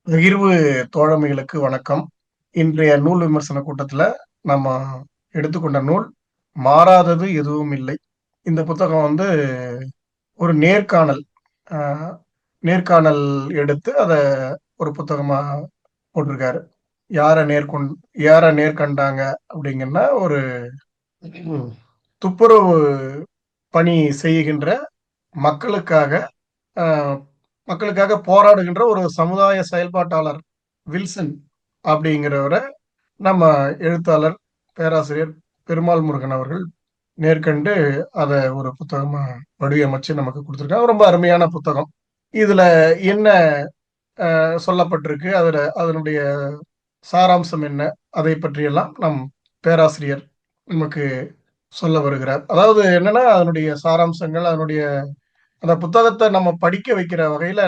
பகிர்வு தோழமைகளுக்கு வணக்கம். இன்றைய நூல் விமர்சன கூட்டத்துல நம்ம எடுத்துக்கொண்ட நூல் மாறாதது எதுவும் இல்லை. இந்த புத்தகம் ஒரு நேர்காணல் ஆஹ், நேர்காணல் எடுத்து அதை ஒரு புத்தகமா போட்டிருக்காரு. யாரை யாரை நேர்கண்டாங்க அப்படிங்கன்னா, ஒரு துப்புரவு பணி செய்கின்ற மக்களுக்காக ஆஹ், மக்களுக்காக போராடுகின்ற ஒரு சமுதாய செயல்பாட்டாளர் வில்சன் அப்படிங்கிறவரை நம்ம எழுத்தாளர் பேராசிரியர் பெருமாள் முருகன் அவர்கள் நேர்கண்டு அதை ஒரு புத்தகமா வடிவமைச்சு நமக்கு கொடுத்துருக்காங்க. ரொம்ப அருமையான புத்தகம். இதுல என்ன சொல்லப்பட்டிருக்கு, அதனுடைய சாராம்சம் என்ன, அதை பற்றியெல்லாம் நம் பேராசிரியர் நமக்கு சொல்ல வருகிறார். அதாவது என்னன்னா, அதனுடைய சாராம்சங்கள், அதனுடைய அந்த புத்தகத்தை நம்ம படிக்க வைக்கிற வகையில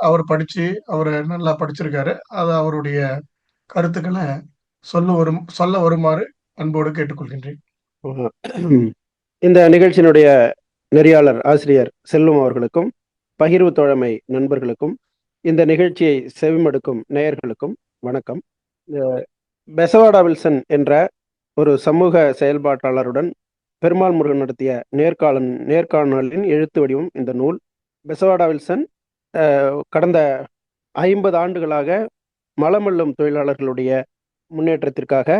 அவர் படிச்சு அவர் நல்லா படிச்சிருக்காரு. அது அவருடைய கருத்துக்களை சொல்ல வருமாறு அன்போடு கேட்டுக்கொள்கின்றேன். இந்த நிகழ்ச்சியினுடைய நெறியாளர் ஆசிரியர் செல்வம் அவர்களுக்கும், பகிர்வு தோழமை நண்பர்களுக்கும், இந்த நிகழ்ச்சியை செவிமடுக்கும் நேயர்களுக்கும் வணக்கம். பெசவாடா வில்சன் என்ற ஒரு சமூக செயல்பாட்டாளருடன் பெருமாள் முருகன் நடத்திய நேர்காணலின் எழுத்து வடிவம் இந்த நூல். பெசவாடா வில்சன் கடந்த 50 ஆண்டுகளாக மலமல்லும் தொழிலாளர்களுடைய முன்னேற்றத்திற்காக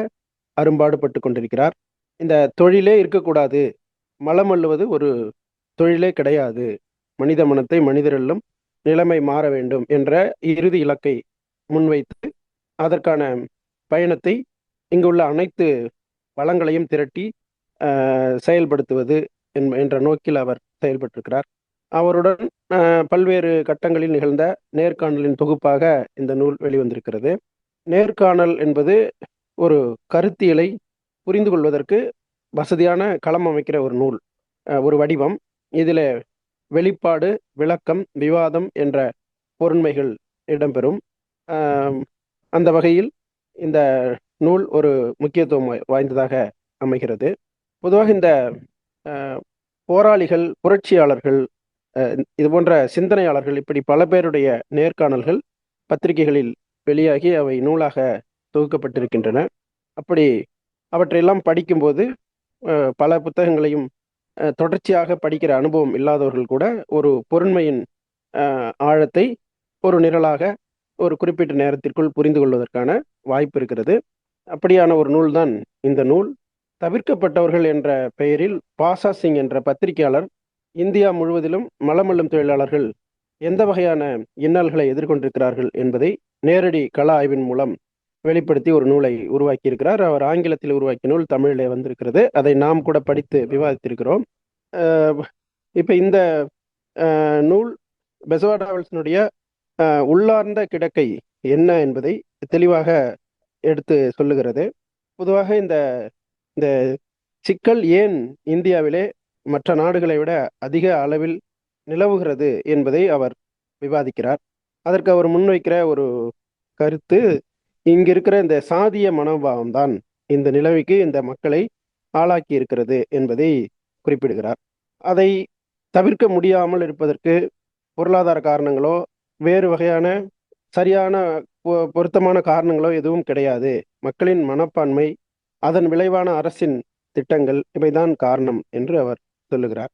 அரும்பாடுபட்டு கொண்டிருக்கிறார். இந்த தொழிலே இருக்கக்கூடாது, மலம் அள்ளுவது ஒரு தொழிலே கிடையாது, மனித மனத்தை மனிதரெல்லும் நிலைமை மாற வேண்டும் என்ற இறுதி இலக்கை முன்வைத்து அதற்கான பயணத்தை இங்குள்ள அனைத்து வளங்களையும் திரட்டி செயல்படுத்துவது என்ற நோக்கில் அவர் செயல்பட்டிருக்கிறார். அவருடன் பல்வேறு கட்டங்களில் நிகழ்ந்த நேர்காணலின் தொகுப்பாக இந்த நூல் வெளிவந்திருக்கிறது. நேர்காணல் என்பது ஒரு கருத்தியலை புரிந்து கொள்வதற்கு வசதியான களம் அமைக்கிற ஒரு நூல், ஒரு வடிவம். இதில் வெளிப்பாடு, விளக்கம், விவாதம் என்ற பொருண்மைகள் இடம்பெறும். அந்த வகையில் இந்த நூல் ஒரு முக்கியத்துவம் வாய்ந்ததாக அமைகிறது. பொதுவாக இந்த போராளிகள், புரட்சியாளர்கள், இது போன்ற சிந்தனையாளர்கள், இப்படி பல பேருடைய நேர்காணல்கள் பத்திரிகைகளில் வெளியாகி அவை நூலாக தொகுக்கப்பட்டிருக்கின்றன. அப்படி அவற்றையெல்லாம் படிக்கும்போது பல புத்தகங்களையும் தொடர்ச்சியாக படிக்கிற அனுபவம் இல்லாதவர்கள் கூட ஒரு பொருண்மையின் ஆழத்தை ஒரு நிரலாக ஒரு குறிப்பிட்ட நேரத்திற்குள் புரிந்து கொள்வதற்கான வாய்ப்பு இருக்கிறது. அப்படியான ஒரு நூல் தான் இந்த நூல். தவிர்க்கப்பட்டவர்கள் என்ற பெயரில் பாசா சிங் என்ற பத்திரிகையாளர் இந்தியா முழுவதிலும் மலமல்லும் தொழிலாளர்கள் எந்த வகையான இன்னல்களை எதிர்கொண்டிருக்கிறார்கள் என்பதை நேரடி கள ஆய்வின் மூலம் வெளிப்படுத்தி ஒரு நூலை உருவாக்கி இருக்கிறார். அவர் ஆங்கிலத்தில் உருவாக்கிய நூல் தமிழிலே வந்திருக்கிறது. அதை நாம் கூட படித்து விவாதித்திருக்கிறோம். இப்போ இந்த நூல் பெசவாடா வில்சனுடைய உள்ளார்ந்த கிடக்கை என்ன என்பதை தெளிவாக எடுத்து சொல்லுகிறது. பொதுவாக இந்த இந்த சிக்கல் ஏன் இந்தியாவிலே மற்ற நாடுகளை விட அதிக அளவில் நிலவுகிறது என்பதை அவர் விவாதிக்கிறார். அதற்கு அவர் முன்வைக்கிற ஒரு கருத்து, இங்க இருக்கிற இந்த சாதிய மனோபாவம் தான் இந்த நிலைமைக்கு இந்த மக்களை ஆளாக்கி இருக்கிறது என்பதை குறிப்பிடுகிறார். அதை தவிர்க்க முடியாமல் இருப்பதற்கு பொருளாதார காரணங்களோ வேறு வகையான சரியான பொருத்தமான காரணங்களோ எதுவும் கிடையாது. மக்களின் மனப்பான்மை, அதன் விளைவான அரசின் திட்டங்கள் இவைதான் காரணம் என்று அவர் சொல்லுகிறார்.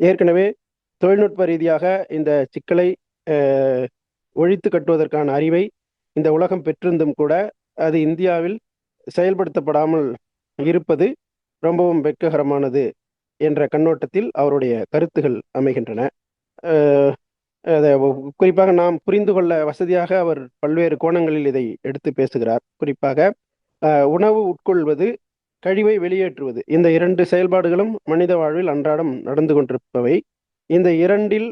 ஏற்கனவே தொழில்நுட்ப ரீதியாக இந்த சிக்கலை ஒழித்து கட்டுவதற்கான அறிவை இந்த உலகம் பெற்றிருந்தும் கூட அது இந்தியாவில் செயல்படுத்தப்படாமல் இருப்பது ரொம்பவும் வெட்ககரமானது என்ற கண்ணோட்டத்தில் அவருடைய கருத்துகள் அமைகின்றன. குறிப்பாக நாம் புரிந்து கொள்ள வசதியாக அவர் பல்வேறு கோணங்களில் இதை எடுத்து பேசுகிறார். குறிப்பாக உணவு உட்கொள்வது, கழிவை வெளியேற்றுவது, இந்த 2 செயல்பாடுகளும் மனித வாழ்வில் அன்றாடம் நடந்து கொண்டிருப்பவை. இந்த இரண்டில்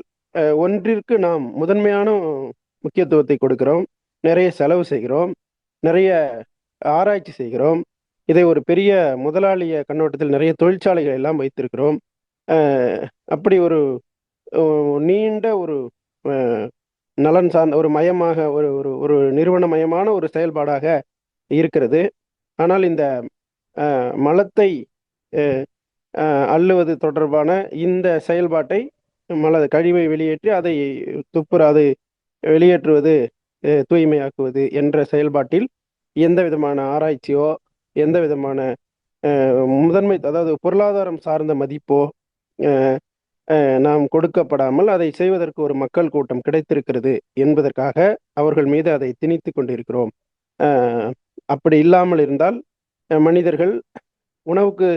ஒன்றிற்கு நாம் முதன்மையான முக்கியத்துவத்தை கொடுக்கிறோம், நிறைய செலவு செய்கிறோம், நிறைய ஆராய்ச்சி செய்கிறோம். இதை ஒரு பெரிய முதலாளிய கண்ணோட்டத்தில் நிறைய தொழிற்சாலைகள் எல்லாம் வைத்திருக்கிறோம். அப்படி ஒரு நீண்ட ஒரு நலன் சார்ந்த ஒரு மயமாக ஒரு ஒரு நிறுவனமயமான ஒரு செயல்பாடாக இருக்கிறது. ஆனால் இந்த மலத்தை அள்ளுவது தொடர்பான இந்த செயல்பாட்டை, கழிவை வெளியேற்றி அதை அது வெளியேற்றுவது, தூய்மையாக்குவது என்ற செயல்பாட்டில் எந்த விதமான ஆராய்ச்சியோ, எந்த விதமான முதன்மை, அதாவது பொருளாதாரம் சார்ந்த மதிப்போ அஹ், நாம் கொடுக்கப்படாமல் அதை செய்வதற்கு ஒரு மக்கள் கூட்டம் கிடைத்திருக்கிறது என்பதற்காக அவர்கள் மீது அதை திணித்து கொண்டிருக்கிறோம். அஹ், அப்படி இல்லாமல் இருந்தால் மனிதர்கள் உணவுக்கு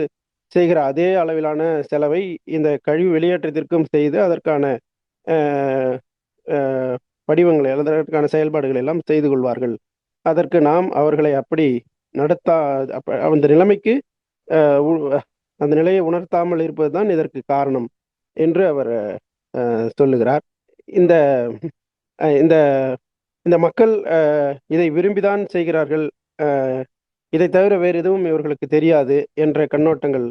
செய்கிற அதே அளவிலான செலவை இந்த கழிவு வெளியேற்றத்திற்கும் செய்து அதற்கான அஹ், அஹ், வடிவங்களை அல்லது அதற்கான செயல்பாடுகளை எல்லாம் செய்து கொள்வார்கள். அதற்கு நாம் அவர்களை அப்படி நடத்தா அந்த நிலைமைக்கு அந்த நிலையை உணர்த்தாமல் இருப்பதுதான் இதற்கு காரணம் என்று அவர் சொல்லுகிறார். இந்த இந்த இந்த மக்கள் இதை விரும்பிதான் செய்கிறார்கள், இதை தவிர வேறு எதுவும் இவர்களுக்கு தெரியாது என்ற கண்ணோட்டங்கள்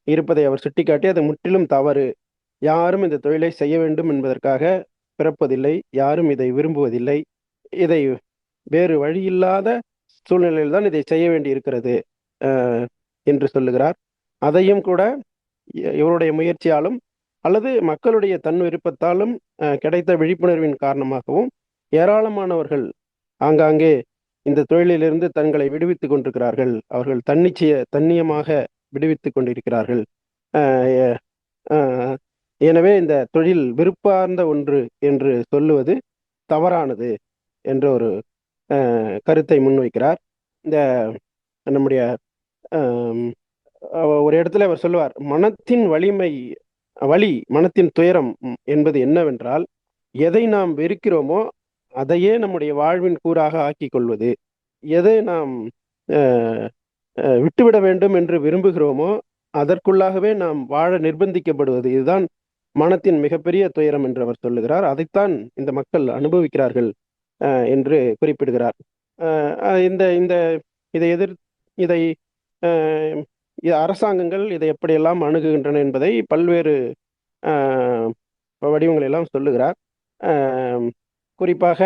இருப்பதை அவர் சுட்டிக்காட்டி அது முற்றிலும் தவறு. யாரும் இந்த தொழிலை செய்ய வேண்டும் என்பதற்காக பிறப்பதில்லை, யாரும் இதை விரும்புவதில்லை. இதை வேறு வழியில்லாத சூழ்நிலையில் தான் இதை செய்ய வேண்டி இருக்கிறது என்று சொல்லுகிறார். அதையும் கூட இவருடைய முயற்சியாலும் அல்லது மக்களுடைய தன் விருப்பத்தாலும் கிடைத்த விழிப்புணர்வின் காரணமாகவும் ஏராளமானவர்கள் ஆங்காங்கே இந்த தொழிலிலிருந்து தங்களை விடுவித்துக் கொண்டிருக்கிறார்கள். அவர்கள் தன்னியமாக விடுவித்துக் கொண்டிருக்கிறார்கள். எனவே இந்த தொழில் விருப்பார்ந்த ஒன்று என்று சொல்லுவது தவறானது என்ற ஒரு கருத்தை முன்வைக்கிறார். இந்த நம்முடைய ஒரு இடத்துல அவர் சொல்லுவார், மனத்தின் மனத்தின் துயரம் என்பது என்னவென்றால், எதை நாம் வெறுக்கிறோமோ அதையே நம்முடைய வாழ்வின் கூறாக ஆக்கிக் கொள்வது, எதை நாம் விட்டுவிட வேண்டும் என்று விரும்புகிறோமோ அதற்குள்ளாகவே நாம் வாழ நிர்பந்திக்கப்படுவது, இதுதான் மனத்தின் மிகப்பெரிய துயரம் என்று அவர் சொல்லுகிறார். அதைத்தான் இந்த மக்கள் அனுபவிக்கிறார்கள் என்று குறிப்பிடுகிறார். இந்த இந்த இதை இதை அரசாங்கங்கள் இதை எப்படியெல்லாம் அணுகுகின்றன என்பதை பல்வேறு வடிவங்கள் எல்லாம் சொல்லுகிறார். குறிப்பாக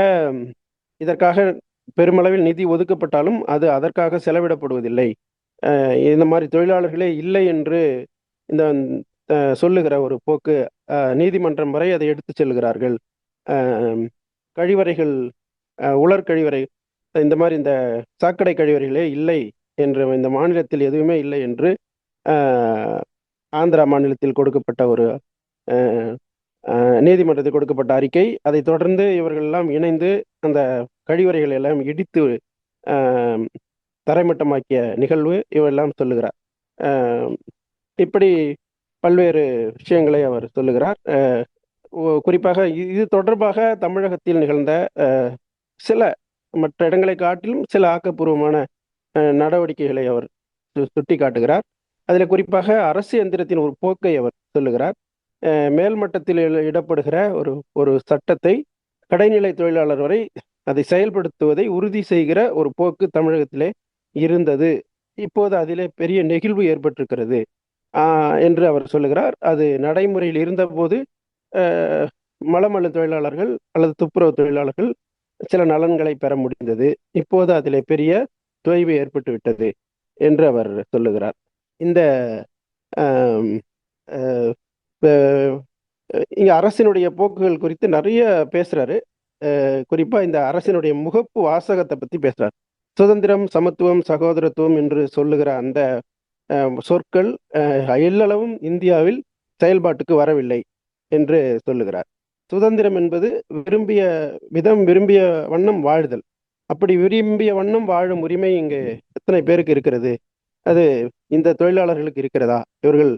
இதற்காக பெருமளவில் நிதி ஒதுக்கப்பட்டாலும் அது அதற்காக செலவிடப்படுவதில்லை. இந்த மாதிரி தொழிலாளர்களே இல்லை என்று இந்த சொல்லுகிற ஒரு போக்கு நீதிமன்றம் வரை அதை எடுத்து செல்கிறார்கள். கழிவறைகள், உலர்கழிவறை, இந்த மாதிரி இந்த சாக்கடை கழிவறைகளே இல்லை என்று, இந்த மாநிலத்தில் எதுவுமே இல்லை என்று ஆந்திரா மாநிலத்தில் கொடுக்கப்பட்ட ஒரு நீதிமன்றத்தில் கொடுக்கப்பட்ட அறிக்கை. அதை தொடர்ந்து இவர்கள் எல்லாம் இணைந்து அந்த கழிவறைகள் எல்லாம் இடித்து தரைமட்டமாக்கிய நிகழ்வு இவெல்லாம் சொல்லுகிறார். இப்படி பல்வேறு விஷயங்களை அவர் சொல்லுகிறார். குறிப்பாக இது தொடர்பாக தமிழகத்தில் நிகழ்ந்த சில மற்ற இடங்களை காட்டிலும் சில ஆக்கப்பூர்வமான நடவடிக்கைகளை அவர் சுட்டி காட்டுகிறார். அதில் குறிப்பாக அரசு எந்திரத்தின் ஒரு போக்கை அவர் சொல்லுகிறார். மேல்மட்டத்தில் இடப்படுகிற ஒரு சட்டத்தை கடைநிலை தொழிலாளர் வரை அதை செயல்படுத்துவதை உறுதி செய்கிற ஒரு போக்கு தமிழகத்திலே இருந்தது. இப்போது அதிலே பெரிய நெகிழ்வு ஏற்பட்டிருக்கிறது என்று அவர் சொல்லுகிறார். அது நடைமுறையில் இருந்தபோது மலமல்ல தொழிலாளர்கள் அல்லது துப்புரவு தொழிலாளர்கள் சில நலன்களை பெற முடிந்தது. இப்போது அதிலே பெரிய தொய்வு ஏற்பட்டு விட்டது என்று அவர் சொல்லுகிறார். இந்த இங்க அரசினுடைய போக்குகள் குறித்து நிறைய பேசுறாரு. குறிப்பா இந்த அரசினுடைய முகப்பு வாசகத்தை பத்தி பேசுறார். சுதந்திரம், சமத்துவம், சகோதரத்துவம் என்று சொல்லுகிற அந்த சொற்கள் எல்லளவும் இந்தியாவில் செயல்பாட்டுக்கு வரவில்லை என்று சொல்லுகிறார். சுதந்திரம் என்பது விரும்பிய வண்ணம் வாழ்தல். அப்படி விரும்பிய வண்ணம் வாழும் உரிமை இங்கு எத்தனை பேருக்கு இருக்கிறது? அது இந்த தொழிலாளர்களுக்கு இருக்கிறதா? இவர்கள்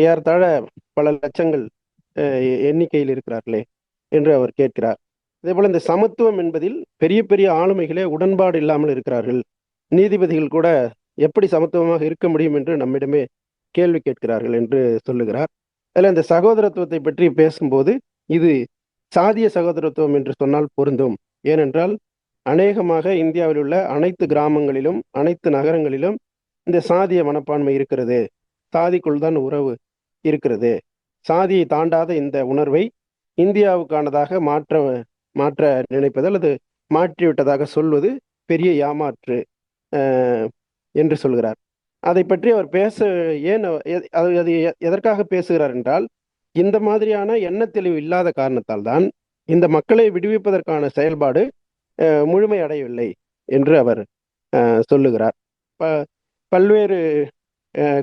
ஏறத்தாழ பல லட்சங்கள் எண்ணிக்கையில் இருக்கிறார்களே என்று அவர் கேட்கிறார். அதே போல இந்த சமத்துவம் என்பதில் பெரிய பெரிய ஆளுமைகளே உடன்பாடு இல்லாமல் இருக்கிறார்கள். நீதிபதிகள் கூட எப்படி சமத்துவமாக இருக்க முடியும் என்று நம்மிடமே கேள்வி கேட்கிறார்கள் என்று சொல்லுகிறார். அதில் இந்த சகோதரத்துவத்தை பற்றி பேசும்போது இது சாதிய சகோதரத்துவம் என்று சொன்னால் பொருந்தும். ஏனென்றால் அநேகமாக இந்தியாவில் உள்ள அனைத்து கிராமங்களிலும் அனைத்து நகரங்களிலும் இந்த சாதிய மனப்பான்மை இருக்கிறது. சாதிக்குள் தான் உறவு இருக்கிறது. சாதியை தாண்டாத இந்த உணர்வை இந்தியாவுக்கானதாக மாற்ற நினைப்பது அல்லது மாற்றிவிட்டதாக சொல்வது பெரிய ஏமாற்று என்று சொல்கிறார். அதை பற்றி அவர் அது எதற்காக பேசுகிறார் என்றால், இந்த மாதிரியான எண்ண தெளிவு இல்லாத காரணத்தால் தான் இந்த மக்களை விடுவிப்பதற்கான செயல்பாடு முழுமை அடையவில்லை என்று அவர் சொல்லுகிறார். ப- பல்வேறு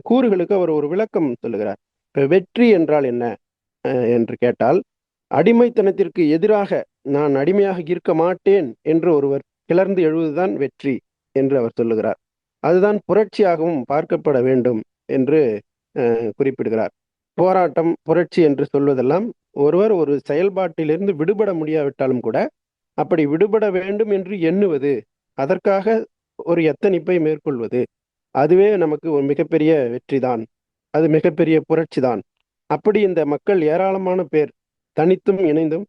கூறுகளுக்கு அவர் ஒரு விளக்கம் சொல்லுகிறார். இப்ப வெற்றி என்றால் என்ன என்று கேட்டால், அடிமைத்தனத்திற்கு எதிராக நான் அடிமையாக இருக்க மாட்டேன் என்று ஒருவர் கிளர்ந்து எழுவதுதான் வெற்றி என்று அவர் சொல்லுகிறார். அதுதான் புரட்சியாகவும் பார்க்கப்பட வேண்டும் என்று குறிப்பிடுகிறார். போராட்டம், புரட்சி என்று சொல்வதெல்லாம் ஒருவர் ஒரு செயல்பாட்டிலிருந்து விடுபட முடியாவிட்டாலும் கூட அப்படி விடுபட வேண்டும் என்று எண்ணுவது, அதற்காக ஒரு எத்தனிப்பை மேற்கொள்வது, அதுவே நமக்கு ஒரு மிகப்பெரிய வெற்றி தான், அது மிகப்பெரிய புரட்சி தான். அப்படி இந்த மக்கள் ஏராளமான பேர் தனித்தும் இணைந்தும்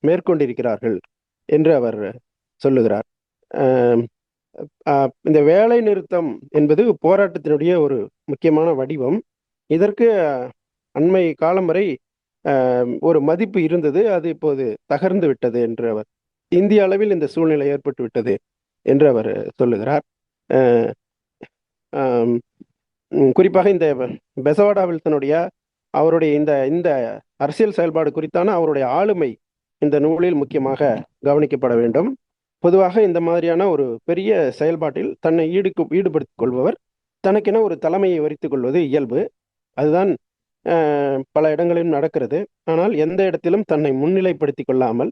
மேற்கொண்டிருக்கிறார்கள் என்று அவர் சொல்லுகிறார். இந்த வேலை நிறுத்தம் என்பது போராட்டத்தினுடைய ஒரு முக்கியமான வடிவம். இதற்கு அண்மை காலம் வரை ஒரு மதிப்பு இருந்தது, அது இப்போது தகர்ந்து விட்டது என்று அவர், இந்திய அளவில் இந்த சூழ்நிலை ஏற்பட்டு விட்டது என்று அவர் சொல்லுகிறார். குறிப்பாக இந்த பெசவாடா வில்சனுடைய அவருடைய இந்த இந்த அரசியல் செயல்பாடு குறித்தான அவருடைய ஆளுமை இந்த நூலில் முக்கியமாக கவனிக்கப்பட வேண்டும். பொதுவாக இந்த மாதிரியான ஒரு பெரிய செயல்பாட்டில் தன்னை ஈடுபடுத்திக் கொள்பவர் தனக்கென ஒரு தலைமையை வரித்துக் கொள்வது இயல்பு. அதுதான் பல இடங்களிலும் நடக்கிறது. ஆனால் எந்த இடத்திலும் தன்னை முன்னிலைப்படுத்திக் கொள்ளாமல்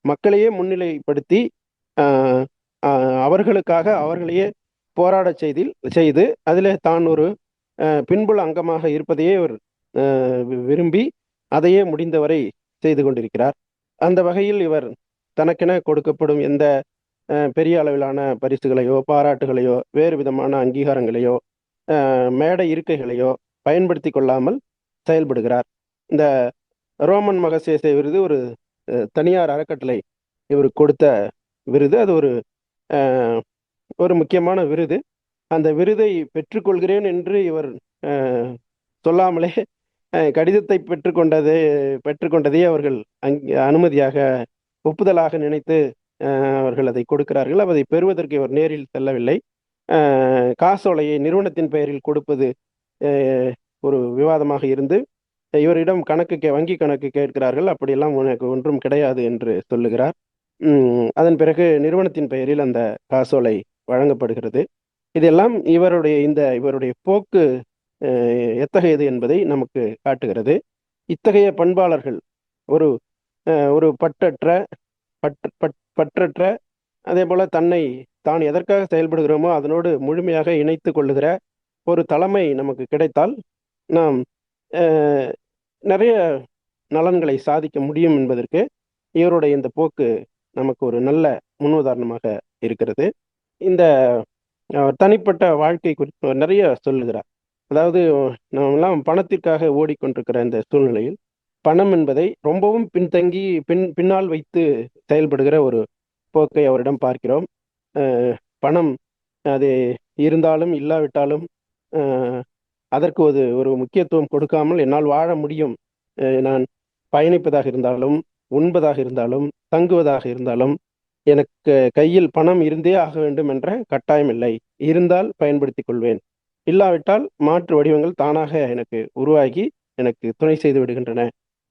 மக்களையே முன்னிலைப்படுத்தி அவர்களுக்காக அவர்களையே போராட செய்து அதில் தான் ஒரு பின்புல அங்கமாக இருப்பதையே அவர் விரும்பி அதையே முடிந்தவரை செய்து கொண்டிருக்கிறார். அந்த வகையில் இவர் தனக்கென கொடுக்கப்படும் எந்த பெரிய அளவிலான பரிசுகளையோ பாராட்டுகளையோ வேறு விதமான அங்கீகாரங்களையோ மேடை இருக்கைகளையோ பயன்படுத்தி கொள்ளாமல் செயல்படுகிறார். இந்த ரோமன் மகசேசே விருது ஒரு தனியார் அறக்கட்டளை இவருக்கு கொடுத்த விருது. அது ஒரு முக்கியமான விருது. அந்த விருதை பெற்றுக்கொள்கிறேன் என்று இவர் சொல்லாமலே கடிதத்தை பெற்றுக்கொண்டதே அவர்கள் அனுமதியாக, ஒப்புதலாக நினைத்து அவர்கள் அதை கொடுக்கிறார்கள். அதை பெறுவதற்கு இவர் நேரில் செல்லவில்லை. காசோலையை நிறுவனத்தின் பெயரில் கொடுப்பது ஒரு விவாதமாக இருந்து இவரிடம் வங்கி கணக்கு கேட்கிறார்கள். அப்படியெல்லாம் உனக்கு ஒன்றும் கிடையாது என்று சொல்லுகிறார். அதன் பிறகு நிறுவனத்தின் பெயரில் அந்த காசோலை வழங்கப்படுகிறது. இதெல்லாம் இவருடைய போக்கு எத்தகையது என்பதை நமக்கு காட்டுகிறது. இத்தகைய பண்பாளர்கள் ஒரு ஒரு பற்றற்ற அதே போல தான் எதற்காக செயல்படுகிறோமோ அதனோடு முழுமையாக இணைத்து கொள்ளுகிற ஒரு தலைமை நமக்கு கிடைத்தால் நாம் நிறைய நலன்களை சாதிக்க முடியும் என்பதற்கு இவருடைய இந்த போக்கு நமக்கு ஒரு நல்ல முன்னுதாரணமாக இருக்கிறது. இந்த தனிப்பட்ட வாழ்க்கை குறித்து நிறைய சொல்லுகிறார். அதாவது நாமெல்லாம் பணத்திற்காக ஓடிக்கொண்டிருக்கிற இந்த சூழ்நிலையில் பணம் என்பதை ரொம்பவும் பின்னால் வைத்து செயல்படுகிற ஒரு போக்கை அவரிடம் பார்க்கிறோம். பணம் அது இருந்தாலும் இல்லாவிட்டாலும் அதற்கு ஒரு முக்கியத்துவம் கொடுக்காமல் என்னால் வாழ முடியும், நான் பயணிப்பதாக இருந்தாலும் உண்பதாக இருந்தாலும் தங்குவதாக இருந்தாலும் எனக்கு கையில் பணம் இருந்தே ஆக வேண்டும் என்ற கட்டாயம் இல்லை. இருந்தால் பயன்படுத்திக் கொள்வேன், இல்லாவிட்டால் மாற்று வடிவங்கள் தானாக எனக்கு உருவாகி எனக்கு துணை செய்து விடுகின்றன.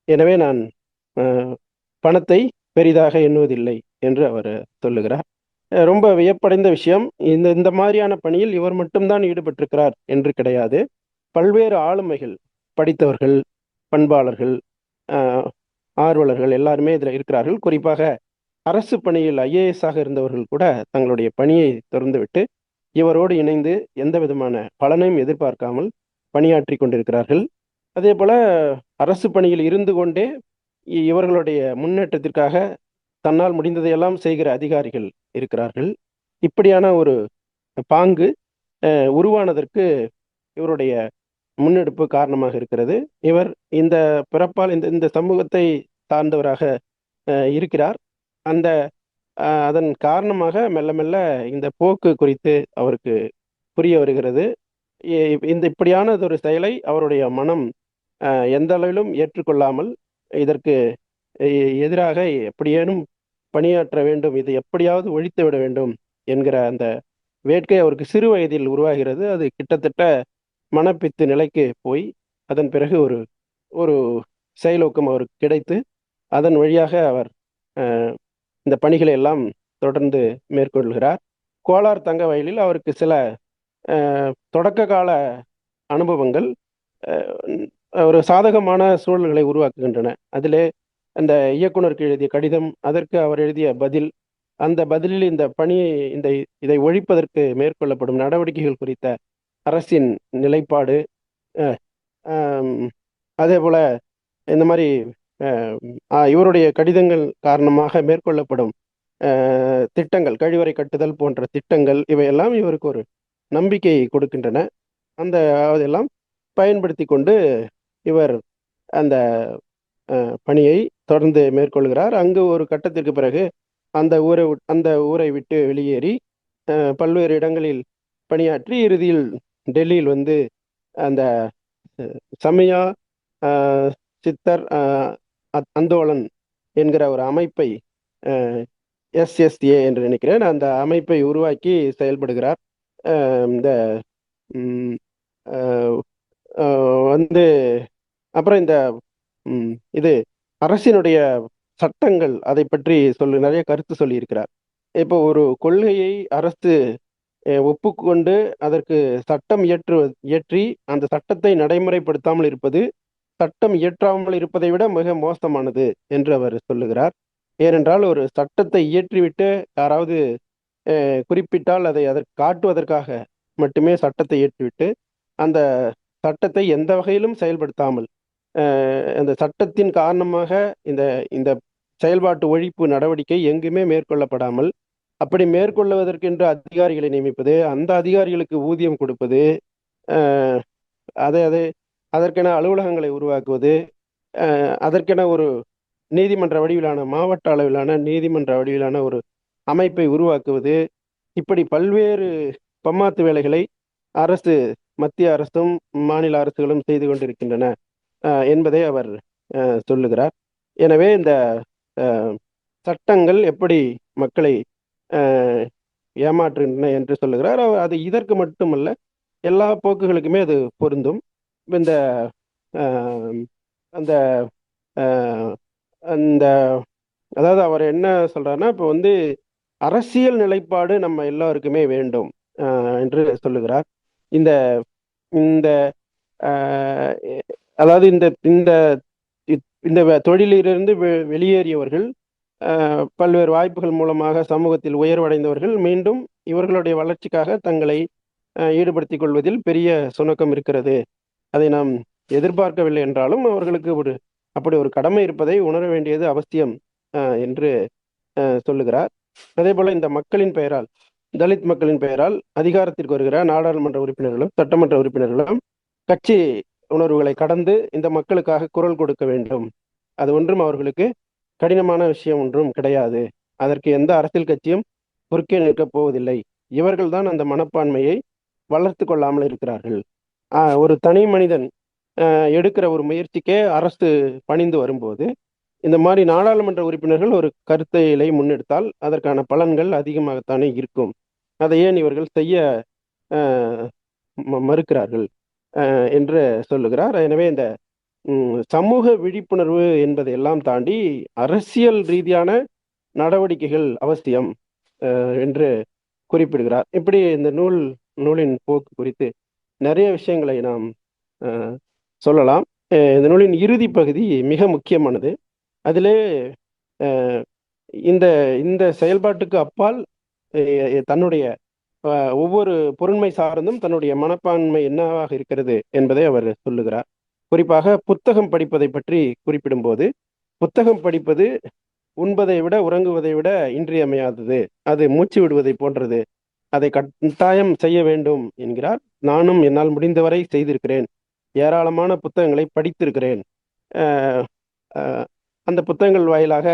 எனவே நான் பணத்தை பெரிதாக எண்ணுவதில்லை என்று அவர் சொல்லுகிறார். ரொம்ப வியப்படைந்த விஷயம், இந்த மாதிரியான பணியில் இவர் மட்டும்தான் ஈடுபட்டிருக்கிறார் என்று கிடையாது. பல்வேறு ஆளுமைகள், படித்தவர்கள், பண்பாளர்கள், ஆர்வலர்கள் எல்லாருமே இதில் இருக்கிறார்கள். குறிப்பாக அரசு பணியில் IAS ஆக இருந்தவர்கள் கூட தங்களுடைய பணியை திறந்துவிட்டு இவரோடு இணைந்து எந்த விதமான பலனையும் எதிர்பார்க்காமல் பணியாற்றி கொண்டிருக்கிறார்கள். அதே போல அரசு பணியில் இருந்து கொண்டே இவர்களுடைய முன்னேற்றத்திற்காக தன்னால் முடிந்ததையெல்லாம் செய்கிற அதிகாரிகள் இருக்கிறார்கள். இப்படியான ஒரு பாங்கு உருவானதற்கு இவருடைய முன்னெடுப்பு காரணமாக இருக்கிறது. இவர் இந்த பிறப்பால் இந்த சமூகத்தை சார்ந்தவராக இருக்கிறார். அதன் காரணமாக மெல்ல மெல்ல இந்த போக்கு குறித்து அவருக்கு புரிய வருகிறது. இப்படியான ஒரு செயலை அவருடைய மனம் எந்த அளவிலும் ஏற்றுக்கொள்ளாமல் இதற்கு எதிராக எப்படியேனும் பணியாற்ற வேண்டும், இதை எப்படியாவது ஒழித்து விட வேண்டும் என்கிற அந்த வேட்கை அவருக்கு சிறு வயதில் உருவாகிறது. அது கிட்டத்தட்ட மனப்பித்து நிலைக்கு போய் அதன் பிறகு ஒரு செயலூக்கம் அவருக்கு கிடைத்து அதன் வழியாக அவர் அஹ், இந்த பணிகளை எல்லாம் தொடர்ந்து மேற்கொள்கிறார். கோலார் தங்க வயலில் அவருக்கு சில தொடக்க கால அனுபவங்கள் ஒரு சாதகமான சூழல்களை உருவாக்குகின்றன. அதிலே அந்த இயக்குனருக்கு எழுதிய கடிதம், அதற்கு அவர் எழுதிய பதில், அந்த பதிலில் இந்த பணியை இந்த இதை ஒழிப்பதற்கு மேற்கொள்ளப்படும் நடவடிக்கைகள் குறித்த அரசின் நிலைப்பாடு, அஹ், ஆம், அதே போல இந்த மாதிரி இவருடைய கடிதங்கள் காரணமாக மேற்கொள்ளப்படும் திட்டங்கள், கழிவறை கட்டுதல் போன்ற திட்டங்கள், இவையெல்லாம் இவருக்கு ஒரு நம்பிக்கையை கொடுக்கின்றன. அந்த அதெல்லாம் பயன்படுத்தி கொண்டு இவர் அந்த பணியை தொடர்ந்து மேற்கொள்கிறார். அங்கு ஒரு கட்டத்திற்கு பிறகு அந்த ஊரை விட்டு வெளியேறி பல்வேறு இடங்களில் பணியாற்றி இறுதியில் டெல்லியில் வந்து அந்த சமயா சித்தர் அந்தோலன் என்கிற ஒரு அமைப்பை, எஸ்எஸ்ஏ என்று நினைக்கிறேன், அந்த அமைப்பை உருவாக்கி செயல்படுகிறார். இந்த வந்து அப்புறம் இந்த இது அரசினுடைய சட்டங்கள் அதை பற்றி நிறைய கருத்து சொல்லி இருக்கிறார். இப்போ ஒரு கொள்கையை அரசு ஒப்புக்கொண்டு அதற்கு சட்டம் இயற்றி அந்த சட்டத்தை நடைமுறைப்படுத்தாமல் இருப்பது சட்டம் இயற்றாமல் இருப்பதை விட மிக மோசமானது என்று அவர் சொல்லுகிறார். ஏனென்றால் ஒரு சட்டத்தை இயற்றிவிட்டு யாராவது குறிப்பிட்டால் அதை அதற்கு காட்டுவதற்காக மட்டுமே சட்டத்தை இயற்றிவிட்டு அந்த சட்டத்தை எந்த வகையிலும் செயல்படுத்தாமல் அந்த சட்டத்தின் காரணமாக இந்த இந்த செயல்பாட்டு ஒழிப்பு நடவடிக்கை எங்குமே மேற்கொள்ளப்படாமல், அப்படி மேற்கொள்வதற்கென்று அதிகாரிகளை நியமிப்பது, அந்த அதிகாரிகளுக்கு ஊதியம் கொடுப்பது, அதை அதை அதற்கென அலுவலகங்களை உருவாக்குவது, அதற்கென ஒரு நீதிமன்ற வடிவிலான, மாவட்ட அளவிலான நீதிமன்ற வடிவிலான ஒரு அமைப்பை உருவாக்குவது, இப்படி பல்வேறு பம்மாத்து வேலைகளை அரசு, மத்திய அரசும் மாநில அரசுகளும் செய்து கொண்டிருக்கின்றன என்பதை அவர் சொல்லுகிறார். எனவே இந்த சட்டங்கள் எப்படி மக்களை ஏமாற்றுகின்றன என்று சொல்லுகிறார். அவர் அது இதற்கு மட்டுமல்ல, எல்லா போக்குகளுக்குமே அது பொருந்தும். இந்த அந்த அந்த அதாவது அவர் என்ன சொல்றாருன்னா, இப்போ வந்து அரசியல் நிலைப்பாடு நம்ம எல்லாருக்குமே வேண்டும் என்று சொல்லுகிறார். இந்த இந்த அதாவது இந்த இந்த இந்த தொழிலிலிருந்து வெளியேறியவர்கள், பல்வேறு வாய்ப்புகள் மூலமாக சமூகத்தில் உயர்வடைந்தவர்கள் மீண்டும் இவர்களுடைய வளர்ச்சிக்காக தங்களை ஈடுபடுத்திக் கொள்வதில் பெரிய சுணக்கம் இருக்கிறது. அதை நாம் எதிர்பார்க்கவில்லை என்றாலும் அவர்களுக்கு அப்படி ஒரு கடமை இருப்பதை உணர வேண்டியது அவசியம் என்று சொல்லுகிறார். அதே போல இந்த மக்களின் பெயரால், தலித் மக்களின் பெயரால் அதிகாரத்திற்கு வருகிற நாடாளுமன்ற உறுப்பினர்களும் சட்டமன்ற உறுப்பினர்களும் கட்சி உணர்வுகளை கடந்து இந்த மக்களுக்காக குரல் கொடுக்க வேண்டும். அது ஒன்றும் அவர்களுக்கு கடினமான விஷயம் ஒன்றும் கிடையாது. அதற்கு எந்த அரசியல் கட்சியும் குறுக்கே நிற்கப் போவதில்லை. இவர்கள் தான் அந்த மனப்பான்மையை வளர்த்து கொள்ளாமல் இருக்கிறார்கள். ஒரு தனி மனிதன் எடுக்கிற ஒரு முயற்சிக்கே அரசு பணிந்து வரும்போது, இந்த மாதிரி நாடாளுமன்ற உறுப்பினர்கள் ஒரு கருத்தை முன்னெடுத்தால் அதற்கான பலன்கள் அதிகமாகத்தானே இருக்கும். அதை ஏன் இவர்கள் செய்ய மறுக்கிறார்கள் என்று சொல்லுகிறார். எனவே இந்த சமூக விழிப்புணர்வு என்பதை எல்லாம் தாண்டி அரசியல் ரீதியான நடவடிக்கைகள் அவசியம் என்று குறிப்பிடுகிறார். இப்படி இந்த நூலின் போக்கு குறித்து நிறைய விஷயங்களை நாம் சொல்லலாம். இந்த நூலின் இறுதி பகுதி மிக முக்கியமானது. அதிலே இந்த இந்த செயல்பாட்டுக்கு அப்பால் தன்னுடைய ஒவ்வொரு பொருண்மை சார்ந்தும் தன்னுடைய மனப்பான்மை என்னவாக இருக்கிறது என்பதை அவர் சொல்லுகிறார். குறிப்பாக புத்தகம் படிப்பதை பற்றி குறிப்பிடும்போது, புத்தகம் படிப்பது உண்பதை விட உறங்குவதை விட இன்றியமையாதது, அது மூச்சு விடுவதை போன்றது, அதை கட்டாயம் செய்ய வேண்டும் என்கிறார். நானும் என்னால் முடிந்தவரை செய்திருக்கிறேன். ஏராளமான புத்தகங்களை படித்திருக்கிறேன். அந்த புத்தகங்கள் வாயிலாக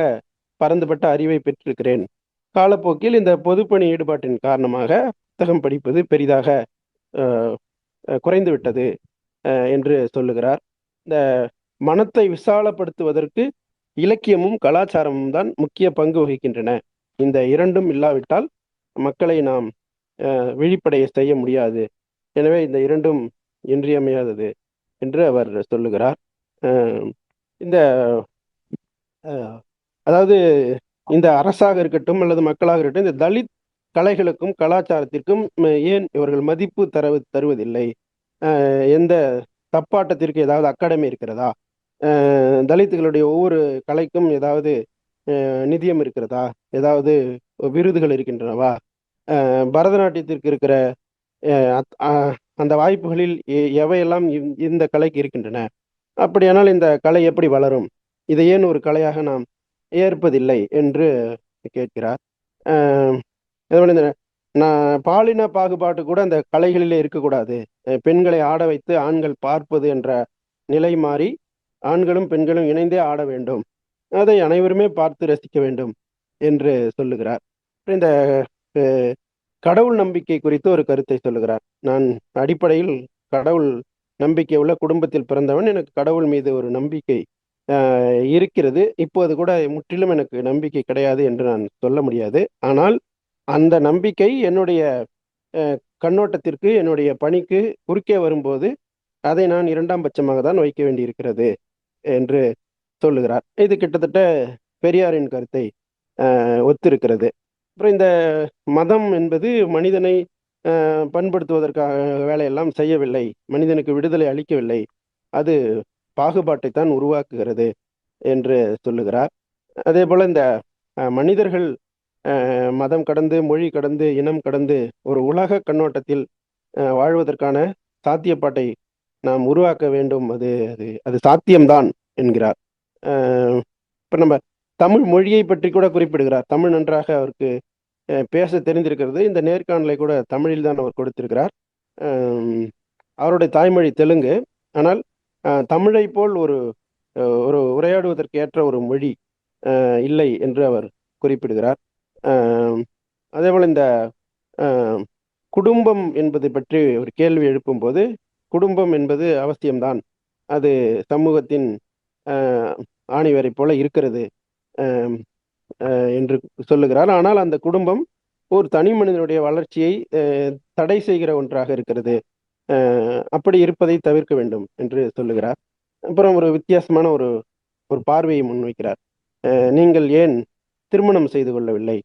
பரந்துபட்ட அறிவை பெற்றிருக்கிறேன். காலப்போக்கில் இந்த பொதுப்பணி ஈடுபாட்டின் காரணமாக புத்தகம் படிப்பது பெரிதாக குறைந்து விட்டது என்று சொல்லுகிறார். இந்த மனத்தை விசாலப்படுத்துவதற்கு இலக்கியமும் கலாச்சாரமும் தான் முக்கிய பங்கு வகிக்கின்றன. இந்த இரண்டும் இல்லாவிட்டால் மக்களை நாம் விழிப்படைய செய்ய முடியாது. எனவே இந்த இரண்டும் இன்றியமையாதது என்று அவர் சொல்லுகிறார். இந்த அஹ், அதாவது இந்த அரசாக இருக்கட்டும் அல்லது மக்களாக இருக்கட்டும், இந்த தலித் கலைகளுக்கும் கலாச்சாரத்திற்கும் ஏன் இவர்கள் மதிப்பு தருவதில்லை? எந்த தப்பாட்டத்திற்கு ஏதாவது அகாடமி இருக்கிறதா? தலித்துகளுடைய ஒவ்வொரு கலைக்கும் ஏதாவது நிதியம் இருக்கிறதா? ஏதாவது விருதுகள் இருக்கின்றனவா? பரதநாட்டியத்திற்கு இருக்கிற அந்த வாய்ப்புகளில் எவையெல்லாம் இந்த கலைக்கு இருக்கின்றன? அப்படியானால் இந்த கலை எப்படி வளரும்? இதை ஏன் ஒரு கலையாக நாம் ஏற்பதில்லை என்று கேட்கிறார். அஹ் அதுபோல இந்த பாலின பாகுபாட்டு கூட அந்த கலைகளிலே இருக்கக்கூடாது. பெண்களை ஆட வைத்து ஆண்கள் பார்ப்பது என்ற நிலை மாறி ஆண்களும் பெண்களும் இணைந்தே ஆட வேண்டும், அதை அனைவருமே பார்த்து ரசிக்க வேண்டும் என்று சொல்லுகிறார். இந்த அஹ், கடவுள் நம்பிக்கை குறித்து ஒரு கருத்தை சொல்லுகிறார். நான் அடிப்படையில் கடவுள் நம்பிக்கை உள்ள குடும்பத்தில் பிறந்தவன். எனக்கு கடவுள் மீது ஒரு நம்பிக்கை இருக்கிறது. இப்போது கூட முற்றிலும் எனக்கு நம்பிக்கை கிடையாது என்று நான் சொல்ல முடியாது. ஆனால் அந்த நம்பிக்கை என்னுடைய கண்ணோட்டத்திற்கு, என்னுடைய பணிக்கு குறுக்கே வரும்போது அதை நான் இரண்டாம் பட்சமாக தான் வைக்க வேண்டியிருக்கிறது என்று சொல்லுகிறார். இது கிட்டத்தட்ட பெரியாரின் கருத்தை ஒத்திருக்கிறது. அப்புறம் இந்த மதம் என்பது மனிதனை பண்படுத்துவதற்காக வேலையெல்லாம் செய்யவில்லை, மனிதனுக்கு விடுதலை அளிக்கவில்லை, அது பாகுபாட்டை தான் உருவாக்குகிறது என்று சொல்லுகிறார். அதே போல இந்த மனிதர்கள் மதம் கடந்து, மொழி கடந்து, இனம் கடந்து ஒரு உலக கண்ணோட்டத்தில் வாழ்வதற்கான சாத்தியப்பாட்டை நாம் உருவாக்க வேண்டும். அது அது அது சாத்தியம்தான் என்கிறார். இப்போ நம்ம தமிழ் மொழியை பற்றி கூட குறிப்பிடுகிறார். தமிழ் நன்றாக அவருக்கு பேச தெரிந்திருக்கிறது. இந்த நேர்காணலை கூட தமிழில் தான் அவர் கொடுத்திருக்கிறார். அவருடைய தாய்மொழி தெலுங்கு. ஆனால் தமிழை போல் ஒரு ஒரு உரையாடுவதற்கு ஏற்ற ஒரு மொழி இல்லை என்று அவர் குறிப்பிடுகிறார். அதேபோல் இந்த குடும்பம் என்பது பற்றி ஒரு கேள்வி எழுப்பும்போது, குடும்பம் என்பது அவசியம்தான், அது சமூகத்தின் ஆணிவரை போல இருக்கிறது என்று சொல்லுகிறார். ஆனால் அந்த குடும்பம் ஒரு தனி மனிதனுடைய வளர்ச்சியை தடை செய்கிற ஒன்றாக இருக்கிறது, அப்படி இருப்பதை தவிர்க்க வேண்டும் என்று சொல்லுகிறார். அப்புறம் ஒரு வித்தியாசமான ஒரு ஒரு பார்வையை முன்வைக்கிறார். நீங்கள் ஏன் திருமணம் செய்து கொள்ளவில்லை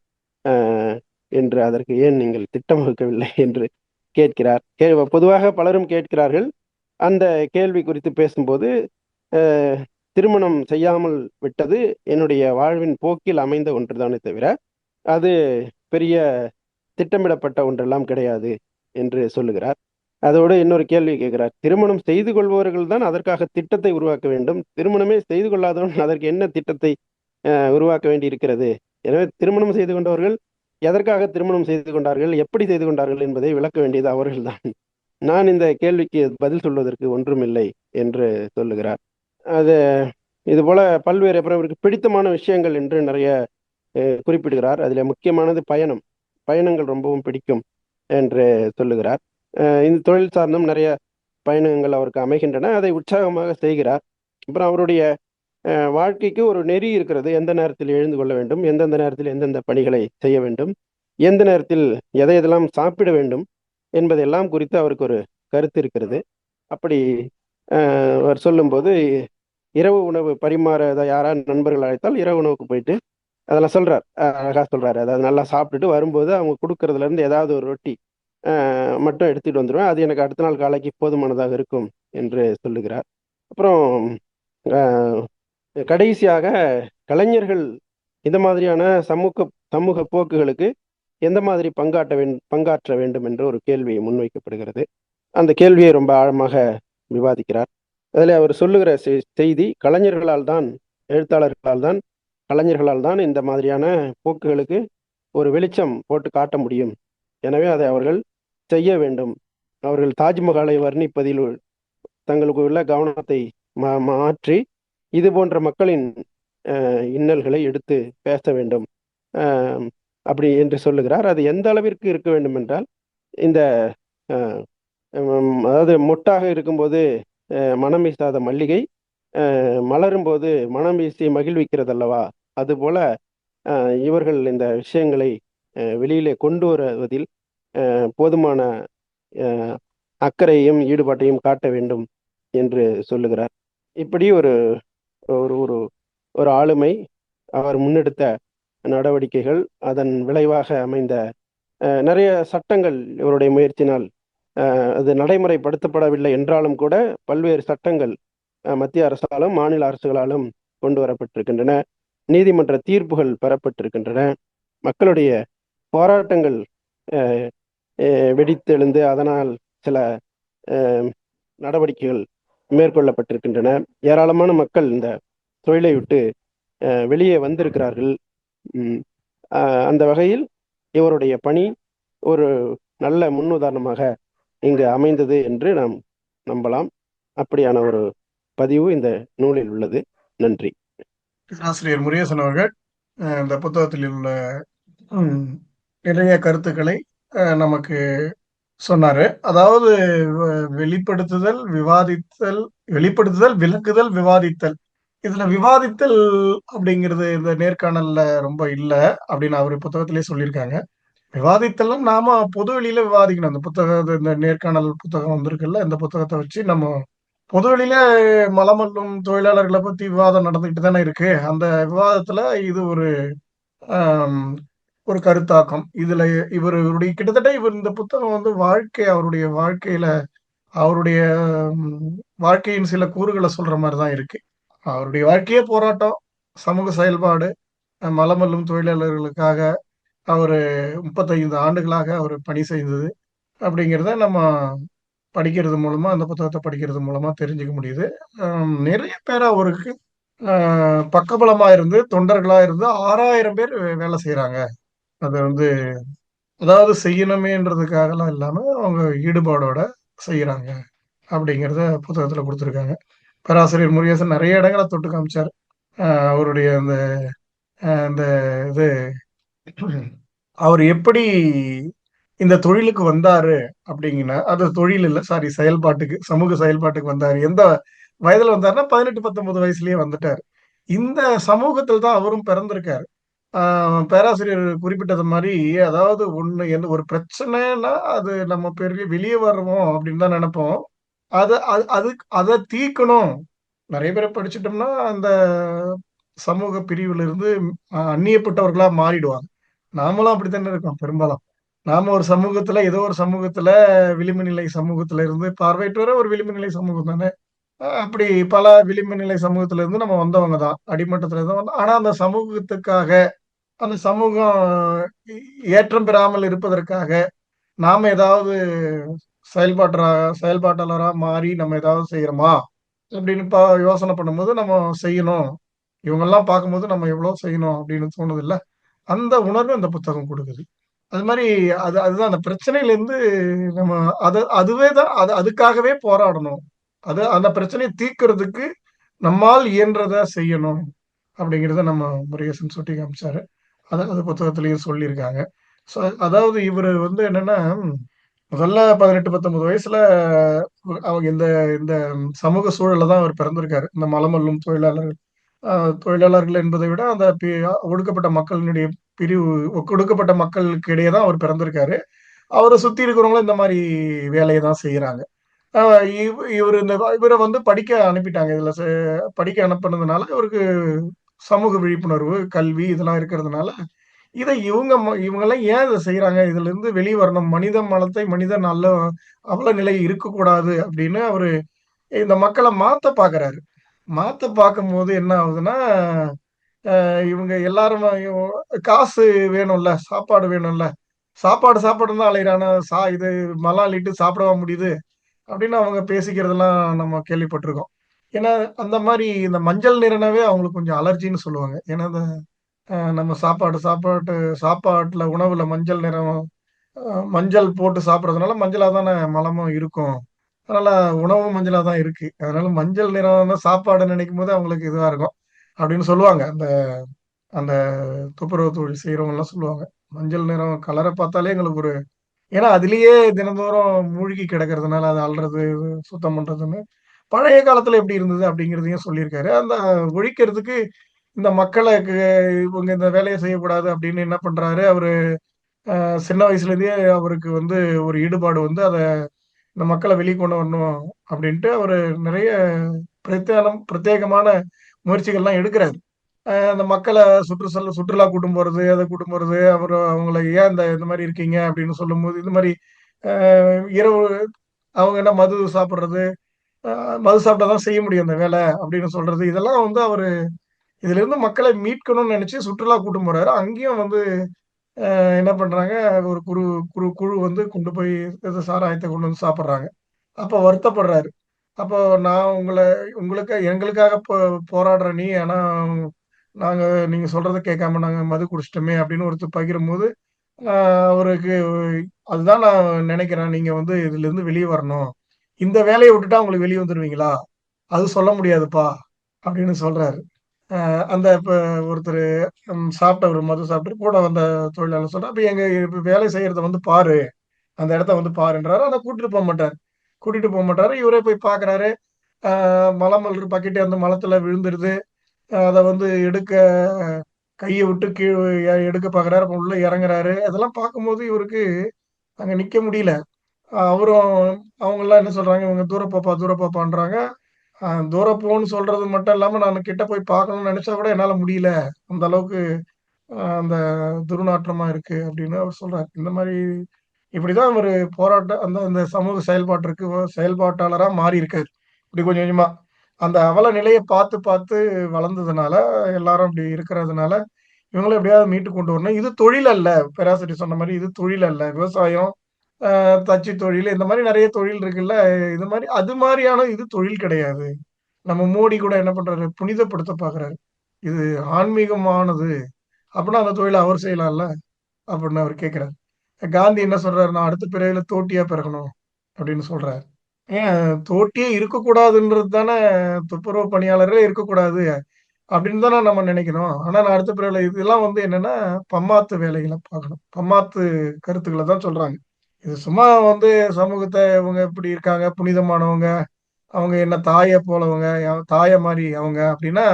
என்று, அதற்கு ஏன் நீங்கள் திட்டம் வகுக்கவில்லை என்று கேட்கிறார். பொதுவாக பலரும் கேட்கிறார்கள். அந்த கேள்வி குறித்து பேசும்போது திருமணம் செய்யாமல் விட்டது என்னுடைய வாழ்வின் போக்கில் அமைந்த ஒன்றுதானே தவிர அது பெரிய திட்டமிடப்பட்ட ஒன்றெல்லாம் கிடையாது என்று சொல்லுகிறார். அதோடு இன்னொரு கேள்வி கேட்கிறார். திருமணம் செய்து கொள்பவர்கள் தான் அதற்காக திட்டத்தை உருவாக்க வேண்டும், திருமணமே செய்து கொள்ளாதவன் அதற்கு என்ன திட்டத்தை உருவாக்க வேண்டி இருக்கிறது? எனவே திருமணம் செய்து கொண்டவர்கள் எதற்காக திருமணம் செய்து கொண்டார்கள், எப்படி செய்து கொண்டார்கள் என்பதை விளக்க வேண்டியது அவர்கள்தான். நான் இந்த கேள்விக்கு பதில் சொல்வதற்கு ஒன்றுமில்லை என்று சொல்லுகிறார். அது இது போல பல்வேறு, அப்புறம் இவருக்கு பிடித்தமான விஷயங்கள் என்று நிறைய குறிப்பிடுகிறார். அதில் முக்கியமானது பயணம். பயணங்கள் ரொம்பவும் பிடிக்கும் என்று சொல்லுகிறார். இந்த தொழில் சார்ந்தும் நிறைய பயணங்கள் அவருக்கு அமைகின்றன, அதை உற்சாகமாக செய்கிறார். அப்புறம் அவருடைய வாழ்க்கைக்கு ஒரு நெறி இருக்கிறது. எந்த நேரத்தில் எழுந்து கொள்ள வேண்டும், எந்தெந்த நேரத்தில் எந்தெந்த பணிகளை செய்ய வேண்டும், எந்த நேரத்தில் எதையெல்லாம் சாப்பிட வேண்டும் என்பதெல்லாம் குறித்து அவருக்கு ஒரு கருத்து இருக்கிறது. அப்படி அவர் சொல்லும்போது, இரவு உணவு பரிமாற யாராவது நண்பர்கள் அழைத்தால் இரவு உணவுக்கு போயிட்டு அதெல்லாம் சொல்றார், அழகா சொல்றாரு. அதாவது நல்லா சாப்பிட்டுட்டு வரும்போது அவங்க கொடுக்கறதுல இருந்து ஏதாவது ஒரு ரொட்டி மட்டும் எடுத்துட்டு வந்துடுவேன், அது எனக்கு அடுத்த நாள் காலைக்கு போதுமானதாக இருக்கும் என்று சொல்லுகிறார். அப்புறம் கடைசியாக கலைஞர்கள் இந்த மாதிரியான சமூக சமூக போக்குகளுக்கு எந்த மாதிரி பங்காற்ற வேண்டும் என்ற ஒரு கேள்வி முன்வைக்கப்படுகிறது. அந்த கேள்வியை ரொம்ப ஆழமாக விவாதிக்கிறார். அதில் அவர் சொல்லுகிற செய்தி, கலைஞர்களால் தான், எழுத்தாளர்களால் தான், கலைஞர்களால் தான் இந்த மாதிரியான போக்குகளுக்கு ஒரு வெளிச்சம் போட்டு காட்ட முடியும். எனவே அதை அவர்கள் செய்ய வேண்டும். அவர்கள் தாஜ்மஹாலை வர்ணிப்பதில் தங்களுக்கு உள்ள கவனத்தை மாற்றி இது போன்ற மக்களின் இன்னல்களை எடுத்து பேச வேண்டும் அப்படி என்று சொல்லுகிறார். அது எந்த அளவிற்கு இருக்க வேண்டும் என்றால், இந்த அதாவது மொட்டாக இருக்கும்போது மனம் வீசாத மல்லிகை மலரும் போது மனம் வீசி மகிழ்விக்கிறது அல்லவா, அதுபோல இவர்கள் இந்த விஷயங்களை வெளியிலே கொண்டு வருவதில் போதுமான அக்கறையையும் ஈடுபாட்டையும் காட்ட வேண்டும் என்று சொல்லுகிறார். இப்படி ஒரு ஒரு ஒரு ஆளுமை, அவர் முன்னெடுத்த நடவடிக்கைகள், அதன் விளைவாக அமைந்த நிறைய சட்டங்கள் இவருடைய முயற்சினால் அது நடைமுறைப்படுத்தப்படவில்லை என்றாலும் கூட பல்வேறு சட்டங்கள் மத்திய அரசாலும் மாநில அரசுகளாலும் கொண்டு வரப்பட்டிருக்கின்றன. நீதிமன்ற தீர்ப்புகள் பெறப்பட்டிருக்கின்றன. மக்களுடைய போராட்டங்கள் அஹ், வெடித்தெழுந்து அதனால் சில நடவடிக்கைகள் மேற்கொள்ளப்பட்டிருக்கின்றன. ஏராளமான மக்கள் இந்த தொழிலை விட்டு வெளியே வந்திருக்கிறார்கள். அந்த வகையில் இவருடைய பணி ஒரு நல்ல முன்னுதாரணமாக இங்கு அமைந்தது என்று நாம் நம்பலாம். அப்படியான ஒரு பதிவு இந்த நூலில் உள்ளது. நன்றி. ஆசிரியர் முருகேசன் அவர்கள் இந்த புத்தகத்தில் உள்ள நிறைய கருத்துக்களை நமக்கு சொன்னாரு. அதாவது வெளிப்படுத்துதல், விவாதித்தல், வெளிப்படுத்துதல், விளக்குதல், விவாதித்தல். இதுல விவாதித்தல் அப்படிங்கிறது இந்த நேர்காணல்ல ரொம்ப இல்ல அப்படின்னு அவர் புத்தகத்திலே சொல்லியிருக்காங்க. விவாதித்தலும் நாம பொது வெளியில விவாதிக்கணும். அந்த புத்தகம், இந்த நேர்காணல் புத்தகம் வந்திருக்குல்ல, இந்த புத்தகத்தை வச்சு நம்ம பொது வெளியில மலமல்லும் தொழிலாளர்களை பத்தி விவாதம் நடந்துகிட்டு தானே இருக்கு. அந்த விவாதத்துல இது ஒரு ஆம், ஒரு கருத்தாக்கம். இதுல இவருடைய கிட்டத்தட்ட இவர் இந்த புத்தகம் வந்து அவருடைய வாழ்க்கையில அவருடைய வாழ்க்கையின் சில கூறுகளை சொல்ற மாதிரிதான் இருக்கு. அவருடைய வாழ்க்கையே போராட்டம், சமூக செயல்பாடு, மலமல்லும் தொழிலாளர்களுக்காக அவரு 35 ஆண்டுகளாக அவர் பணி செய்தது அப்படிங்கிறத நம்ம படிக்கிறது மூலமா, அந்த புத்தகத்தை படிக்கிறது மூலமா தெரிஞ்சுக்க முடியுது. நிறைய பேர் அவருக்கு பக்கபலமா இருந்து, தொண்டர்களா இருந்து 6000 பேர் வேலை செய்யறாங்க. அது வந்து அதாவது செய்யணுமேன்றதுக்காகலாம் இல்லாம அவங்க ஈடுபாடோட செய்யறாங்க அப்படிங்கிறத புத்தகத்துல கொடுத்துருக்காங்க. பேராசிரியர் முருகேசன் நிறைய இடங்களை தொட்டு காமிச்சார். அவருடைய அந்த அந்த இது அவர் எப்படி இந்த தொழிலுக்கு வந்தாரு அப்படிங்கன்னா, அது தொழில் இல்ல, சாரி, செயல்பாட்டுக்கு, சமூக செயல்பாட்டுக்கு வந்தாரு. எந்த வயதுல வந்தாருன்னா 18, 19 வயசுலயே வந்துட்டாரு. இந்த சமூகத்தில் தான் அவரும் பிறந்திருக்காரு. பேராசிரியர் குறிப்பிட்டது மாதிரி, அதாவது ஒண்ணு எந்த ஒரு பிரச்சனைன்னா அது நம்ம பெரிய வெளியே வர்றோம் அப்படின்னு தான் நினைப்போம். அத அது அதுக்கு அத தீர்க்கணும். நிறைய பேரை படிச்சுட்டோம்னா அந்த சமூக பிரிவுல இருந்து அந்நியப்பட்டவர்களா மாறிடுவாங்க. நாமளும் அப்படித்தானே இருக்கோம் பெரும்பாலும். நாம ஒரு சமூகத்துல, ஏதோ ஒரு சமூகத்துல, விளிம்பு நிலை சமூகத்துல இருந்து பார்வையற்றவர ஒரு விளிம்பு நிலை சமூகம் தானே. அப்படி பல விளிம்பு நிலை சமூகத்துல இருந்து நம்ம வந்தவங்க தான். அடிமட்டத்துல இருந்து வந்தோம். ஆனா அந்த சமூகத்துக்காக, அந்த சமூகம் ஏற்றம் பெறாமல் இருப்பதற்காக நாம ஏதாவது செயல்பாட்டரா செயல்பாட்டாளரா மாறி நம்ம ஏதாவது செய்யறோமா அப்படின்னு யோசனை பண்ணும்போது நம்ம செய்யணும். இவங்கெல்லாம் பார்க்கும்போது நம்ம எவ்வளவு செய்யணும் அப்படின்னு தோணுது இல்ல. அந்த உணர்வு அந்த புத்தகம் கொடுக்குது. அது மாதிரி அதுதான் அந்த பிரச்சனையில இருந்து நம்ம அதுவே தான் அதுக்காகவே போராடணும். அந்த பிரச்சனையை தீர்க்கறதுக்கு நம்மால் இயன்றத செய்யணும் அப்படிங்கிறத நம்ம முருகேசன் சுட்டி காமிச்சாரு. அந்த புத்தகத்திலயும் சொல்லியிருக்காங்க. அதாவது இவரு வந்து என்னன்னா, முதல்ல 18, 19 வயசுல அவங்க இந்த இந்த சமூக சூழல்ல தான் அவர் பிறந்திருக்காரு. இந்த மலமல்லும் தொழிலாளர்கள் என்பதை விட அந்த ஒடுக்கப்பட்ட மக்களினுடைய பிரிவு, ஒடுக்கப்பட்ட மக்களுக்கு இடையே தான் அவர் பிறந்திருக்காரு. அவரை சுத்தி இருக்கிறவங்களும் இந்த மாதிரி வேலையை தான் செய்யறாங்க. இவரை வந்து படிக்க அனுப்பிட்டாங்க. இதுல படிக்க அனுப்புனதுனால இவருக்கு சமூக விழிப்புணர்வு, கல்வி இதெல்லாம் இருக்கிறதுனால இதை இவங்கெல்லாம் ஏன் இதை செய்யறாங்க, இதுல இருந்து வெளியே வரணும், மனித மனத்தை மனிதன் அவல நிலை இருக்கக்கூடாது அப்படின்னு அவரு இந்த மக்களை மாத்த பாக்குறாரு. மாத்த பார்க்கும்போது என்ன ஆகுதுன்னா, இவங்க எல்லாரும் காசு வேணும்ல, சாப்பாடு வேணும்ல, சாப்பாடுன்னு தான் அலையிறான, இது மலம் அள்ளிட்டு சாப்பிடவா முடியுது அப்படின்னு அவங்க பேசிக்கிறதெல்லாம் நம்ம கேள்விப்பட்டிருக்கோம். ஏன்னா அந்த மாதிரி இந்த மஞ்சள் நிறனாவே அவங்களுக்கு கொஞ்சம் அலர்ஜின்னு சொல்லுவாங்க. ஏன்னா நம்ம சாப்பாட்டுல உணவுல மஞ்சள் நிறம், மஞ்சள் போட்டு சாப்பிட்றதுனால மஞ்சளா தானே மலமும் இருக்கும். அதனால உணவும் மஞ்சளா தான் இருக்கு. அதனால மஞ்சள் நிறம் தான் சாப்பாடு நினைக்கும் போது அவங்களுக்கு இதுவா இருக்கும் அப்படின்னு சொல்லுவாங்க. அந்த அந்த துப்புரவு தொழில் செய்யறவங்க எல்லாம் சொல்லுவாங்க. மஞ்சள் நிறம் கலரை பார்த்தாலே எங்களுக்கு ஒரு, ஏன்னா அதுலயே தினந்தோறும் மூழ்கி கிடக்கிறதுனால அது அல்றது, சுத்தம் பண்றதுன்னு பழைய காலத்துல எப்படி இருந்தது அப்படிங்கிறதையும் சொல்லியிருக்காரு. அந்த ஒழிக்கிறதுக்கு இந்த மக்களுக்கு இவங்க இந்த வேலையை செய்யக்கூடாது அப்படின்னு என்ன பண்றாரு அவரு, சின்ன வயசுல இருந்தே அவருக்கு வந்து ஒரு ஈடுபாடு வந்து இந்த மக்களை வெளியே கொண்டு வரணும் அப்படின்ட்டு அவரு நிறைய பிரத்யேகமான முயற்சிகள்லாம் எடுக்கிறாரு. அந்த மக்களை சுற்றுலா கூட்டும் போறது, அதை கூட்டும் போறது, அப்புறம் அவங்கள ஏன் இந்த மாதிரி இருக்கீங்க அப்படின்னு சொல்லும்போது, இது மாதிரி இரவு அவங்க என்ன மது சாப்பிடுறது, மது சாப்பிட்டா தான் செய்ய முடியும் அந்த வேலை அப்படின்னு சொல்றது, இதெல்லாம் வந்து அவரு இதுல இருந்து மக்களை மீட்கணும்னு நினைச்சு சுற்றுலா கூட்டும் போறாரு. அங்கேயும் வந்து என்ன பண்றாங்க, ஒரு குறு குறு குழு வந்து கொண்டு போய் இது சாராயத்தை கொண்டு வந்து சாப்பிடுறாங்க. அப்ப வருத்தப்படுறாரு. அப்போ நான் உங்களுக்கு எங்களுக்காக போராடுற நீ, ஆனா நாங்க நீங்க சொல்றத கேட்காம நாங்க மது குடிச்சிட்டோமே அப்படின்னு ஒருத்தர் பகிரும்போது, அ அவருக்கு அதுதான் நான் நினைக்கிறேன். நீங்க வந்து இதுலருந்து வெளிய வரணும். இந்த வேலைய விட்டுட்டா உங்களுக்கு வெளிய வந்துருவீங்களா? அது சொல்ல முடியாதுப்பா அப்படின்னு சொல்றாரு. அந்த இப்ப ஒருத்தரு சாப்பிட்டவரு மது சாப்பிட்டு கூட வந்த தொழிலாளர் சொன்னா, "அப்ப எங்க இப்ப வேலை செய்யறத வந்து பாரு. அந்த இடத்த வந்து பாருன்றாரு." ஆனா கூட்டிட்டு போமாட்டாரு. கூட்டிட்டு போமாட்டாரு. இவரே போய் பார்க்குறாரு. ஆ மலமல்று பக்கெட்டு அந்த மலத்துல விழுந்துருது. அத வந்து கைய விட்டு கீழ எடுக்க பார்க்குறாரு. அப்ப உள்ள இறங்குறாரு. அதெல்லாம் பார்க்கும்போது இவருக்கு அங்க நிக்க முடியல. அவரும் அவங்கலாம் என்ன சொல்றாங்க, இவங்க "தூர போப்பா, தூர போப்பான்றாங்க." தூர போன்னு சொல்றது மட்டும் இல்லாம, நான் கிட்ட போய் பார்க்கணும்னு நெனச்சா கூட என்னால முடியல. அந்த அளவுக்கு அந்த துர்நாற்றமா இருக்கு அப்படின்னு அவர் சொல்றாரு. இந்த மாரி இப்படிதான் ஒரு அந்த அந்த சமூக செயல்பாட்டிற்கு செயல்பாட்டாளரா மாறியிருக்காரு. இப்படி கொஞ்சம் கொஞ்சமா. அந்த அவல நிலைய பார்த்து பார்த்து வளர்ந்ததுனால, எல்லாரும் அப்படி இருக்கிறதுனால, இவங்கள எப்படியாவது மீட்டு கொண்டு வரணும். இது தொழில் அல்ல. பேராசிரியர் சொன்ன மாரி இது தொழில் அல்ல. விவசாயம், தச்சு தொழில் இந்த மாரி நெறைய தொழில் இருக்குல்ல. இது மாரி அது மாரியான இது தொழில் கிடையாது. நம்ம மோடி கூட என்ன பண்றாரு? புனிதப்படுத்த பார்க்குறாரு. இது ஆன்மீகமானது. அப்பன்னா அந்த தொழில அவர் செய்யலாம்ல? அப்படின்னு அவரு கேட்கிறாரு. காந்தி என்ன சொல்றாரு? "நான் அடுத்த பிறவில தோட்டியா பிறக்கணும்." அப்படின்னு சொல்றாரு. ஏன் தோட்டியே இருக்கக்கூடாதுன்றது தானே துப்புரவு பணியாளரே இருக்கக்கூடாது. அப்படின்னு தானே நம்ம நினைக்கணும். ஆனா நான் அடுத்த பிறவில இதெல்லாம் வந்து என்னன்னா, பம்மாத்து வேலைகள பார்க்கணும். பம்மாத்து கருத்துக்கள தான் சொல்றாங்க. இது சும்மா வந்து சமூகத்த இவங்க இப்படி இருக்காங்க, புனிதமானவங்க, அவங்க என்ன தாய போலவங்க, தாய மாரி அவங்க அப்படின்னா,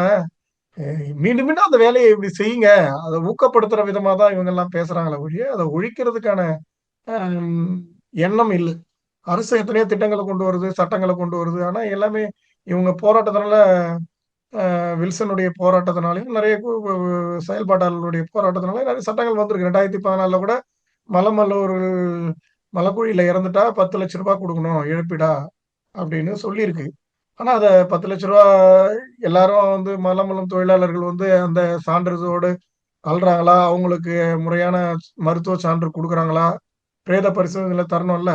மீண்டும் மீண்டும் அந்த வேலைய இப்படி செய்யுங்க. அத ஊக்கப்படுத்துற விதமா தான் இவங்கலாம் பேசுறாங்களே ஒழிய, அத ஒழிக்கிறதுக்கான அம் எண்ணம் இல்ல. அரசு எத்தனையோ திட்டங்கள கொண்டு வருது, சட்டங்கள கொண்டு வருது. ஆனா எல்லாமே இவங்க போராட்டத்தினால வில்சனுடைய போராட்டத்தினாலயும் நெறைய செயல்பாட்டாளர்களுடைய போராட்டத்தினால நெறைய சட்டங்கள் வந்திருக்கு. 2014ல கூட மலமல்லூர் மலக்குழியில இறந்துட்டா ரூ. 10,00,000 குடுக்கணும் இழப்பீடா அப்படின்னு சொல்லியிருக்கு. ஆனா அத ரூ. 10,00,000 எல்லாரும் வந்து மலமல்லும் தொழிலாளர்கள் வந்து அந்த சான்றிதழோடு அள்றாங்களா? அவங்களுக்கு முறையான மருத்துவ சான்று குடுக்குறாங்களா? பிரேத பரிசோதனைல தரணும்ல.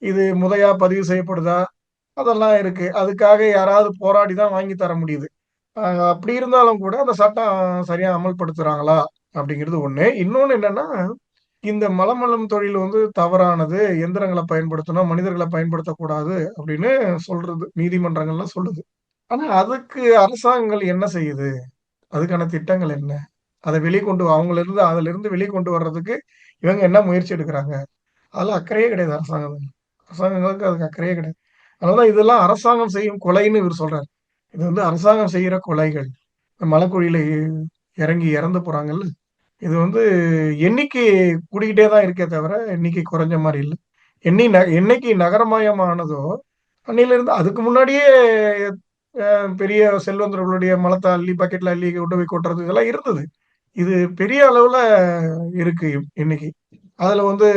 இது முறையா பதிவு செய்யப்படுதா? அதெல்லாம் இருக்கு. அதுக்காக யாராவது போராடி தான் வாங்கி தர முடியுது. அ அப்படி இருந்தாலும் கூட அந்த சட்டம் சரியா அமல்படுத்துறாங்களா? அப்படிங்கிறது ஒண்ணு. இன்னொன்னு என்னன்னா, இந்த மலமல்லும் தொழில் வந்து தவறானது. எந்திரங்கள பயன்படுத்தணும், மனிதர்கள பயன்படுத்தக்கூடாது அப்படின்னு சொல்றது. நீதிமன்றங்கள்லாம் சொல்லுது. ஆனா அதுக்கு அரசாங்கங்கள் என்ன செய்யுது? அதுக்கான திட்டங்கள் என்ன? அத அதிலிருந்து வெளிய கொண்டு வர்றதுக்கு இவங்க என்ன முயற்சி எடுக்குறாங்க? அதெல்லாம் அக்கறையே கிடையாது அரசாங்கங்களுக்கு அதுக்கு அக்கறையே கிடையாது. அதனால தான் இதெல்லாம் அரசாங்கம் செய்யும் கொலைன்னு இவரு சொல்றாரு. இது வந்து அரசாங்கம் செய்யற கொலைகள். மலைக்குழியில இறங்கி இறந்து போறாங்கல்ல. இது வந்து எண்ணிக்கை கூடிக்கிட்டே தான் இருக்கே தவிர, எண்ணிக்கை குறைஞ்ச மாரி இல்ல. என்னைக்கு நகரமயமானதோ, அன்னையிலிருந்து அதுக்கு முன்னாடியே பெரிய செல்வந்தர்களுடைய மலத்த அள்ளி பக்கெட்ல அள்ளி கொண்டு போய் கொட்டுறது இதெல்லாம் இருந்தது. இது பெரிய அளவுல இருக்கு இன்னைக்கு. அதுல வந்து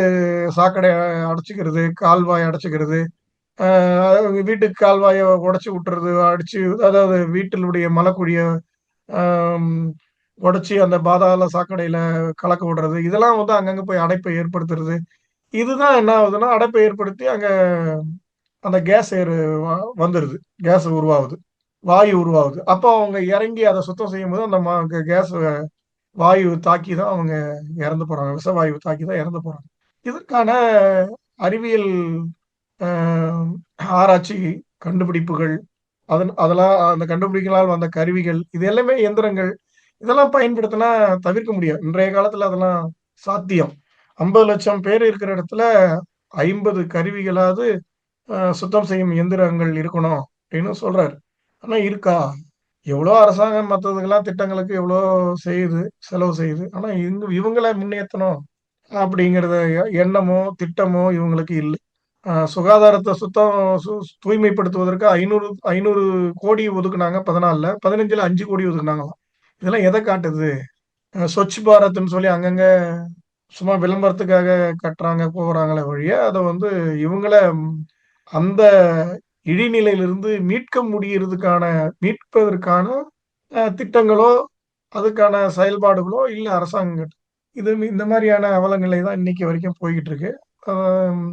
சாக்கடைய அடைச்சுக்கிறது, கால்வாய அடைச்சுக்கிறது, அ வீட்டுக்கு கால்வாய உடைச்சு விட்டுறது, அதாவது வீட்டினுடைய மலக்குழிய அம் உடைச்சு அந்த பாதாள சாக்கடையில கலக்க விடுறது. இதெல்லாம் வந்து அங்கங்க போய் அடைப்பை ஏற்படுத்துறது. இதுதான் என்ன ஆகுதுன்னா, அடைப்பை ஏற்படுத்தி அங்க அந்த கேஸ் ஏறு வ வந்துருது. கேஸ் உருவாகுது. வாயு உருவாகுது. அப்போ அவங்க இறங்கி அத சுத்தம் செய்யும்போது அந்த கேஸ் வாயு தாக்கி தான் அவங்க இறந்து போறாங்க. விஷவாயு தாக்கி தான் இறந்து போறாங்க. இதற்கான அறிவியல் அ ஆராய்ச்சி, கண்டுபிடிப்புகள், அதெல்லாம் அந்த கண்டுபிடிப்புகளால் வந்த கருவிகள், இது எல்லாமே இயந்திரங்கள். இதெல்லாம் பயன்படுத்தினா தவிர்க்க முடியும். இன்றைய காலத்துல அதெல்லாம் சாத்தியம். 50,00,000 பேர் இருக்கிற இடத்துல 50 கருவிகளாவது சுத்தம் செய்யும் இயந்திரங்கள் இருக்கணும் அப்படின்னு சொல்றாரு. ஆனா இருக்கா? எவ்வளோ அரசாங்கம் மத்ததுக்கெல்லாம் திட்டங்களுக்கு எவ்வளோ செய்யுது, செலவு செய்யுது. ஆனா இவங்கள முன்னேத்தணும் அப்படிங்கிறத எண்ணமோ, திட்டமோ இவங்களுக்கு இல்ல. சுகாதாரத்த சுத்தம் சு தூய்மைப்படுத்துவதற்கு 500 500 கோடி ஒதுக்குனாங்க 14ல. 15ல 5 கோடி ஒதுக்குனாங்களாம். இதெல்லாம் எதை காட்டுது? ஸ்வச் பாரத்ன்னு சொல்லி அங்கங்க சும்மா விளம்பரத்துக்காக கட்டுறாங்க, போறாங்களே ஒழிய, அத வந்து இவங்கள அந்த இழிநிலையிலிருந்து மீட்பதற்கான திட்டங்களோ, அதுக்கான செயல்பாடுகளோ இல்ல அரசாங்கம். இந்த மாரியான அவலநிலை தான் இன்னைக்கு வரைக்கும் போய்க்கிட்டு இருக்கு. அம்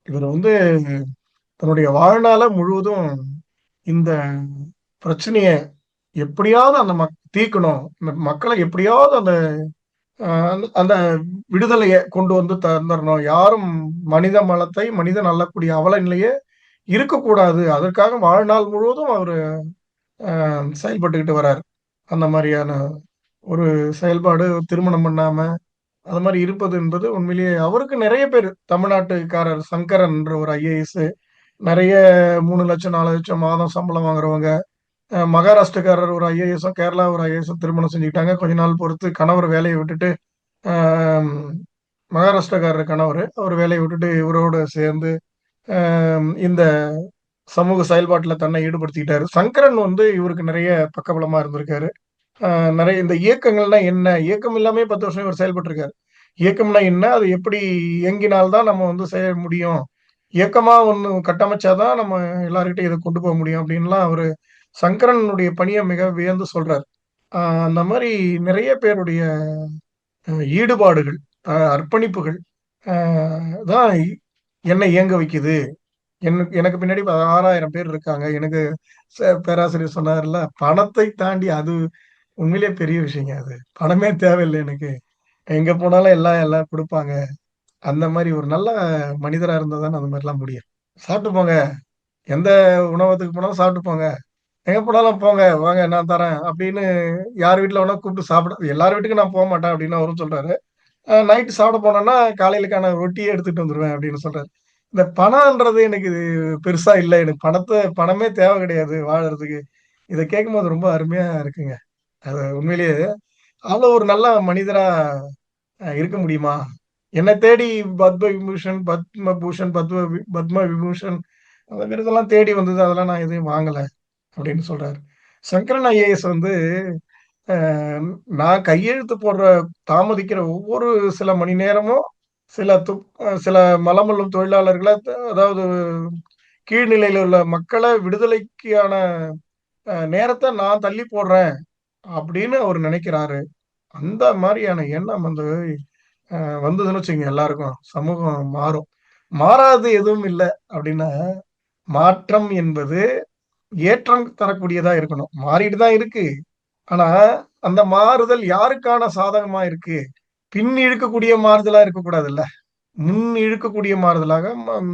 இவரு வந்து தன்னுடைய வாழ்நாள முழுவதும் இந்த பிரச்சனைய எப்படியாவது அந்த தீர்க்கணும். இந்த மக்கள எப்படியாவது அந்த அந்த விடுதலைய கொண்டு வந்து தந்துரணும். யாரும் மனிதன் அள்ளக்கூடிய அவல நிலையே இருக்கக்கூடாது. அதற்காக வாழ்நாள் முழுவதும் அவரு செயல்பட்டுக்கிட்டு வராரு. அந்த மாரியான ஒரு செயல்பாடு திருமணம் பண்ணாம, அது மாரி இருப்பது என்பது உண்மையிலேயே அவருக்கு நெறைய பேரு தமிழ்நாட்டுக்காரர் சங்கரன் என்ற ஒரு ஐஏஎஸ் நெறைய 3,00,000 4,00,000 மாதம் சம்பளம் வாங்குறவங்க. மகாராஷ்டிரக்காரர் ஒரு ஐஏஎஸும், கேரளா ஒரு ஐஏஎஸும் திருமணம் செஞ்சுக்கிட்டாங்க. கொஞ்ச நாள் பொறுத்து கணவர் வேலைய விட்டுட்டு, அ மகாராஷ்டிரக்காரர் கணவரு. அவரு வேலைய விட்டுட்டு இவரோட சேர்ந்து இந்த சமூக செயல்பாட்டுல தன்னை ஈடுபடுத்திக்கிட்டாரு. சங்கரன் வந்து இவருக்கு நெறைய பக்கபலமா இருந்திருக்காரு. நெறைய இந்த இயக்கங்கள்னா என்ன? இயக்கம் இல்லாமயே 10 வருஷம் இவர் செயல்பட்டுருக்காரு. இயக்கம்னா என்ன? அது எப்படி இயங்கினால் தான் நம்ம வந்து செய்ய முடியும்? இயக்கமா ஒண்ணு கட்டமைச்சா தான் நம்ம எல்லார்கிட்டயும் இத கொண்டு போ முடியும் அப்டின்லாம் அவரு சங்கரனுடைய பணிய மிக வியந்து சொல்றாரு. அ அந்த மாரி நெறைய பேருடைய ஈடுபாடுகள், அர்ப்பணிப்புகள் அ தான் என்ன இயங்க வைக்குது. எனக்கு பின்னாடி 6,000 பேர் இருக்காங்க. எனக்கு பேராசிரியர் சொன்னார்ல, பணத்தை தாண்டி அது உண்மையிலேயே பெரிய விஷயங்க அது. பணமே தேவையில்ல எனக்கு. எங்க போனாலும் எல்லாம் எல்லாம் குடுப்பாங்க. அந்த மாரி ஒரு நல்ல மனிதரா இருந்தா தானே அந்த மாரிலாம் முடியும். "சாப்பிட்டு போங்க. எந்த உணவகத்துக்கு போனாலும் சாப்பிட்டு போங்க. எங்க போனாலும் போங்க. வாங்க நான் தரேன்." அப்படின்னு யார் வீட்ல வேணா கூப்பிட்டு சாப்பிட எல்லார் வீட்டுக்கும் நான் போமாட்டேன் அப்படின்னு அவரும் சொல்றாரு. நைட்டு சாப்பிட போனோம்னா, காலையிலக்கான ரொட்டியே எடுத்துட்டு வந்துருவேன் அப்படின்னு சொல்றாரு. இந்த பணம்ன்றது எனக்கு இது பெருசா இல்ல. எனக்கு பணமே தேவை கிடையாது வாழறதுக்கு. இத கேட்கும்போது ரொம்ப அருமையா இருக்குங்க. அது உண்மையிலேயே அவ்வளோ ஒரு நல்ல மனிதரா இருக்க முடியுமா? என்ன தேடி பத்மபூஷன், பத்ம விபூஷன் அந்த விருதெல்லாம் தேடி வந்தது. அதெல்லாம் நான் எதையும் வாங்கல அப்படின்னு சொல்றாரு. சங்கரன் ஐஏஎஸ் வந்து அ நான் கையெழுத்து போடுற தாமதிக்கிற ஒவ்வொரு சில மணி நேரமும், சில மலமல்லும் தொழிலாளர்கள அதாவது கீழ்நிலையில உள்ள மக்கள விடுதலைக்கான நேரத்த நான் தள்ளி போடுறேன் அப்படின்னு அவரு நினைக்கிறாரு. அந்த மாரியான எண்ணம் வந்து வந்ததுன்னு வச்சுக்கங்க எல்லாருக்கும். சமூகம் மாறும். மாறாதது எதுவும் இல்ல அப்படின்னா, மாற்றம் என்பது ஏற்றம் தரக்கூடியதா இருக்கணும். மாறிட்டு தான் இருக்கு. ஆனா, அந்த மாறுதல் யாருக்கான சாதகமா இருக்கு? பின் இழுக்கக்கூடிய மாறுதலா இருக்கக்கூடாதுல்ல. முன் இழுக்கக்கூடிய மாறுதலாக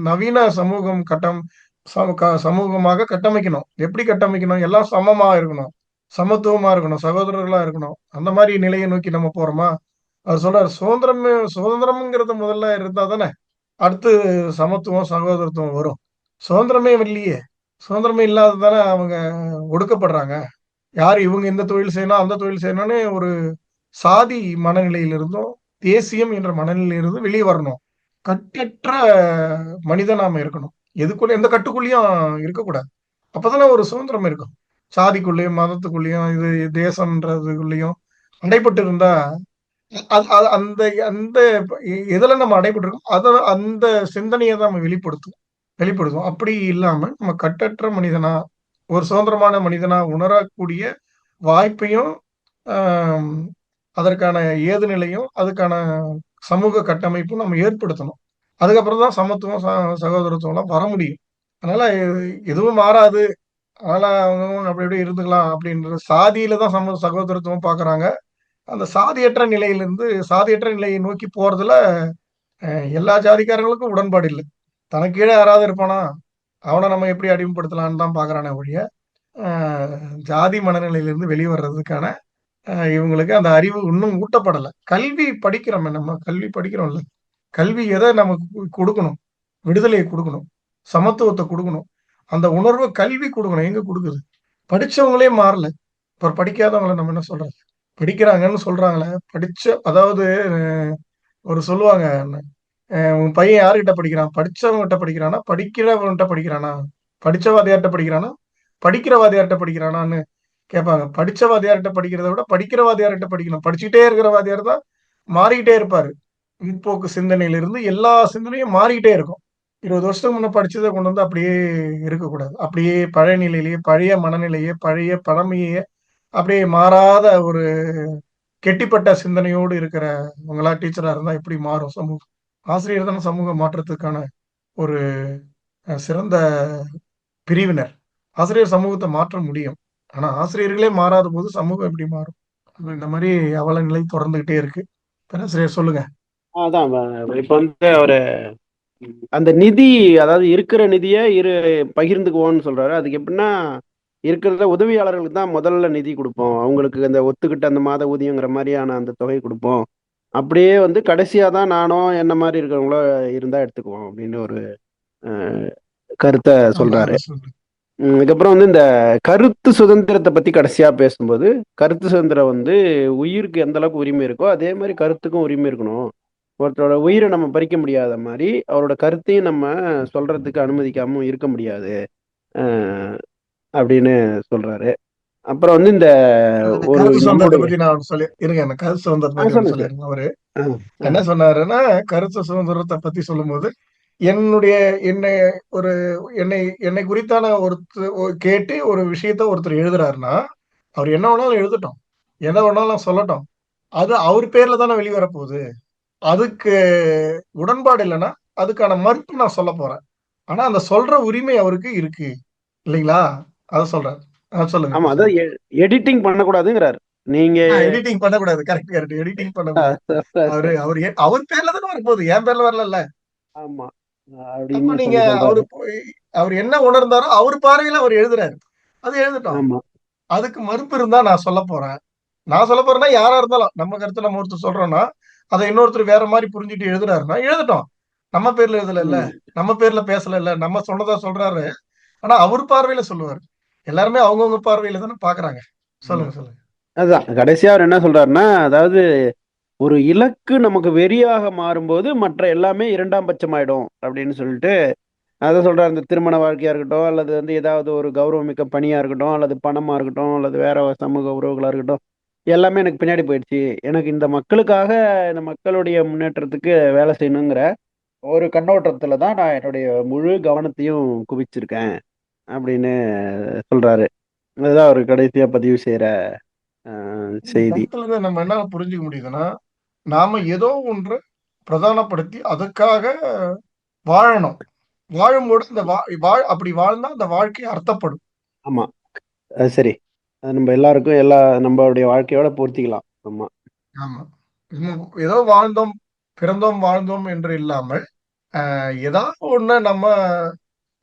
நவீன சமூகம் சமூகமாக கட்டமைக்கணும். எப்படி கட்டமைக்கணும்? எல்லாம் சமமா இருக்கணும். சமத்துவமா இருக்கணும். சகோதரர்களா இருக்கணும். அந்த மாரி நிலைய நோக்கி நம்ம போறோமா? அவர் சொல்றாரு, சுதந்திரம்ங்கிறது முதல்ல இருந்தா தானே, அடுத்து சமத்துவம், சகோதரத்துவம் வரும். சுதந்திரமே இல்லையே! சுதந்திரமே இல்லாத தானே அவங்க ஒடுக்கப்படுறாங்க. யாரு இவங்க இந்த தொழில் செய்யணும், அந்த தொழில் செய்யணும்னு ஒரு சாதி மனநிலையிலிருந்தும், தேசியம் என்ற மனநிலையிலிருந்து வெளிய வரணும். கட்டற்ற மனிதன் நாம இருக்கணும். எந்த கட்டுக்குள்ளேயும் இருக்கக்கூடாது. அப்பதானே ஒரு சுதந்திரம் இருக்கும். சாதிக்குள்ளேயும், மதத்துக்குள்ளேயும், இது தேசம்ன்றதுக்குள்ளேயும் அடைபட்டு இருந்தா, அது அது அந்த அந்த எதுல நம்ம அடைபட்டுருக்கோம், அந்த சிந்தனைய தான் நம்ம வெளிப்படுத்துவோம். அப்படி இல்லாம நம்ம கட்டற்ற மனிதனா, ஒரு சுதந்திரமான மனிதனா உணரக்கூடிய வாய்ப்பையும், அம் அதற்கான ஏதுநிலையும், அதுக்கான சமூக கட்டமைப்பும் நம்ம ஏற்படுத்தணும். அதுக்கப்புறம் தான் சமத்துவம், சகோதரத்துவம்லாம் வர முடியும். அதனால எதுவும் மாறாது. அதனால அவங்கவங்க அப்படி அப்படியே இருந்துக்கலாம் அப்படின்ற சாதியில தான் சகோதரத்துவம் பார்க்குறாங்க. அந்த சாதியற்ற நிலையை நோக்கி போறதுல அ எல்லா ஜாதிக்காரங்களுக்கும் உடன்பாடு இல்ல. தனக்கு கீழ யாராவது இருப்பானா, அவன நம்ம எப்படி அடிமைப்படுத்தலான்னு தான் பார்க்குறானே ஒழிய, அ ஜாதி மனநிலையிலிருந்து வெளிய வர்றதுக்கான இவங்களுக்கு அந்த அறிவு இன்னும் ஊட்டப்படல. கல்வி படிக்கிறோம்ல. கல்வி எத நமக்கு குடுக்கணும்? விடுதலைய குடுக்கணும். சமத்துவத்த குடுக்கணும். அந்த உணர்வ கல்வி குடுக்கணும். எங்க குடுக்குது? படிச்சவங்களே மாறல. அப்புறம் படிக்காதவங்கள நம்ம என்ன சொல்றது? படிக்கிறாங்கன்னு சொல்றாங்களே, அதாவது ஒரு சொல்லுவாங்க, "உன் பையன் யார்கிட்ட படிக்கிறான்? படிச்சவன்கிட்ட படிக்கிறானா? படிக்கிறவன்ட்ட படிக்கிறானா? படிச்ச வாத்தியார்ட்ட படிக்கிறானா? படிக்கிற வாத்தியார்ட்ட படிக்கிறானான்னு" கேட்பாங்க. படிச்ச வாத்தியார்கிட்ட படிக்கிறத விட படிக்கிற வாத்தியார்கிட்ட படிக்கணும். படிச்சுக்கிட்டே இருக்கிற வாத்தியார் தான் மாறிக்கிட்டே இருப்பாரு. முற்போக்கு சிந்தனையிலிருந்து எல்லா சிந்தனையும் மாறிக்கிட்டே இருக்கும். 20 வருஷத்துக்கு முன்ன படிச்சத கொண்டு வந்து அப்படியே இருக்கக்கூடாது. அப்படியே பழைய நிலையிலேயே, பழைய மனநிலையே, பழைய பழமையே அப்படியே மாறாத ஒரு கெட்டிப்பட்ட சிந்தனையோடு இருக்கிறவங்களா டீச்சரா இருந்தா எப்படி மாறும் சமூகம்? ஆசிரியர் தானே சமூக மாற்றத்துக்கான ஒரு சிறந்த பிரிவினர். ஆசிரியர் சமூகத்தை மாற்ற முடியும். ஆனா ஆசிரியர்களே மாறாத போது சமூகம் எப்படி மாறும்? இந்த மாதிரி அவல நிலை தொடர்ந்துகிட்டே இருக்கு. பேராசிரியர் சொல்லுங்க. அதான் இப்ப வந்து அவரு அந்த நிதி, அதாவது இருக்கிற நிதியை பகிர்ந்துக்குவோம்னு சொல்றாரு. அதுக்கு எப்படின்னா, இருக்கிறத உதவியாளர்களுக்கு தான் முதல்ல நிதி கொடுப்போம், அவங்களுக்கு அந்த ஒத்துக்கிட்ட அந்த மாத ஊதியங்கிற மாதிரியான அந்த தொகை கொடுப்போம். அப்படியே வந்து கடைசியா தான் நானோ என்ன மாதிரி இருக்கிறவங்களோ இருந்தா எடுத்துக்குவோம் அப்படின்னு ஒரு அஹ், கருத்தை ஆமா, சொல்றாரு. அத சொல்லுங்க. அதுக்கப்புறம் வந்து இந்த கருத்து சுதந்திரத்தை பத்தி கடைசியா பேசும்போது, கருத்து சுதந்திரம் வந்து உயிருக்கு எந்த அளவுக்கு உரிமை இருக்கோ அதே மாதிரி கருத்துக்கும் உரிமை இருக்கணும். ஒருத்தரோட உயிரை நம்ம பறிக்க முடியாத மாதிரி அவரோட கருத்தையும் நம்ம சொல்றதுக்கு அனுமதிக்காம இருக்க முடியாது அஹ் அப்படின்னு சொல்றாரு. அப்புறம் வந்து இந்த அந்த ஒரு கருத்து சுதந்திரத்தை நம்முடைய பத்தி நான் ஒண்ணு சொல்லி இருங்க. அந்த கருத்து சுதந்திரத்தை பத்தி ஒண்ணு சொல்லுங்க சார். சொல்லிருங்க. அவரு ஆஹ் என்ன ஆஹ் சொன்னாருன்னா, கருத்து சுதந்திரத்தை பத்தி சொல்லும்போது, என்னுடைய என்னை ஒரு என்னை என்னை குறித்தான கேட்டு ஒரு விஷயத்த ஒருத்தர் எழுதுறாருன்னா, அவர் என்ன வேணாலும் எழுதட்டும். எத வேணாலும் சொல்லட்டும். அது அவர் பேர்ல தானே வெளிவர போகுது. அதுக்கு உடன்பாடு இல்லைன்னா, அதுக்கான மறுப்பு நான் சொல்லப் போறேன். ஆனா, அந்த சொல்ற உரிமை அவருக்கு இருக்கு. இல்லைங்களா? அத சொல்றாரு. சொல்லுங்க ஆமா, அதான் பேசுங்க. எடிட்டிங் பண்ணக்கூடாதுங்கிறாரு. நீங்க எடிட்டிங் பண்ணக்கூடாது. Correct, correct. எடிட்டிங் பண்ணக்கூடாது. அவரு சொல்றாரு. அவரு அவர் பேர்ல தானே வரப்போகுது. என் பேர்ல வரலல்ல. ஆமா அப்ப அப்படின்னு நீங்க சொல்லி அவரு சொல்றாரு. போய் அவர் என்ன உணர்ந்தாரோ, அவர் பார்வையில அவர் எழுதுறாரு. அது எழுதட்டும். ஆமா. அதுக்கு மறுப்பு இருந்தா நான் சொல்லப் போறேன். நான் சொல்லப் போறேன்னா, யாரா இருந்தாலும், நம்ம கருத்த நம்ம ஒருத்தர் சொல்றோம்னா, அத இன்னொருத்தர் வேற மாரி புரிஞ்சுட்டு எழுதுறாருன்னா, எழுதட்டும். நம்ம பேர்ல எழுதலல்ல. ம். நம்ம பேர்ல பேசலல்ல. நம்ம சொன்னதா சொல்றாரு. ஆனா, அவர் பார்வையில சொல்லுவாரு. எல்லாருமே அவங்கவங்க பார்வையில தானே பார்க்குறாங்க. ஆமா. சொல்லுங்க, சொல்லுங்க. அதான் கடைசியா அவர் என்ன சொல்றாருன்னா, அதாவது ஒரு இலக்கு நமக்கு வெறியாக மாறும்போது மற்ற எல்லாமே இரண்டாம் பட்சமாயிடும் அப்படின்னு சொல்லிட்டு அதை சொல்றாரு. இந்த திருமண வாழ்க்கையா இருக்கட்டும், அல்லது வந்து ஏதாவது ஒரு கௌரவமிக்க பணியா இருக்கட்டும், அல்லது பணமா இருக்கட்டும், அல்லது வேற சமூக உறவுகளா இருக்கட்டும், எல்லாமே எனக்கு பின்னாடி போயிடுச்சு. எனக்கு இந்த மக்களுக்காக, இந்த மக்களுடைய முன்னேற்றத்துக்கு வேலை செய்யணுங்கிற ஒரு கண்ணோட்டத்துல தான் நான் என்னுடைய முழு கவனத்தையும் குவிச்சிருக்கேன் அப்படின்னு சொல்றாரு. அதுதான் அவர் கடைசியா பதிவு செய்யற இந்த செய்தி. கருத்துல இருந்து நம்ம என்ன புரிஞ்சுக்க முடியுதுன்னா, நாம ஏதோ ஒன்று பிரதானப்படுத்தி அதுக்காக வாழணும். வாழும்போது இந்த அப்படி வாழ்ந்தா அந்த வாழ்க்கை அர்த்தப்படும். ஆமா, அது சரி. அது நம்ம எல்லாருக்கும் எல்லா நம்மளுடைய வாழ்க்கையோட பொருத்திக்கலாம். ஆமா. ஆமா. ஏதோ வாழ்ந்தோம், பிறந்தோம், வாழ்ந்தோம் என்று இல்லாமல், ஏதாவது ஒண்ண நம்ம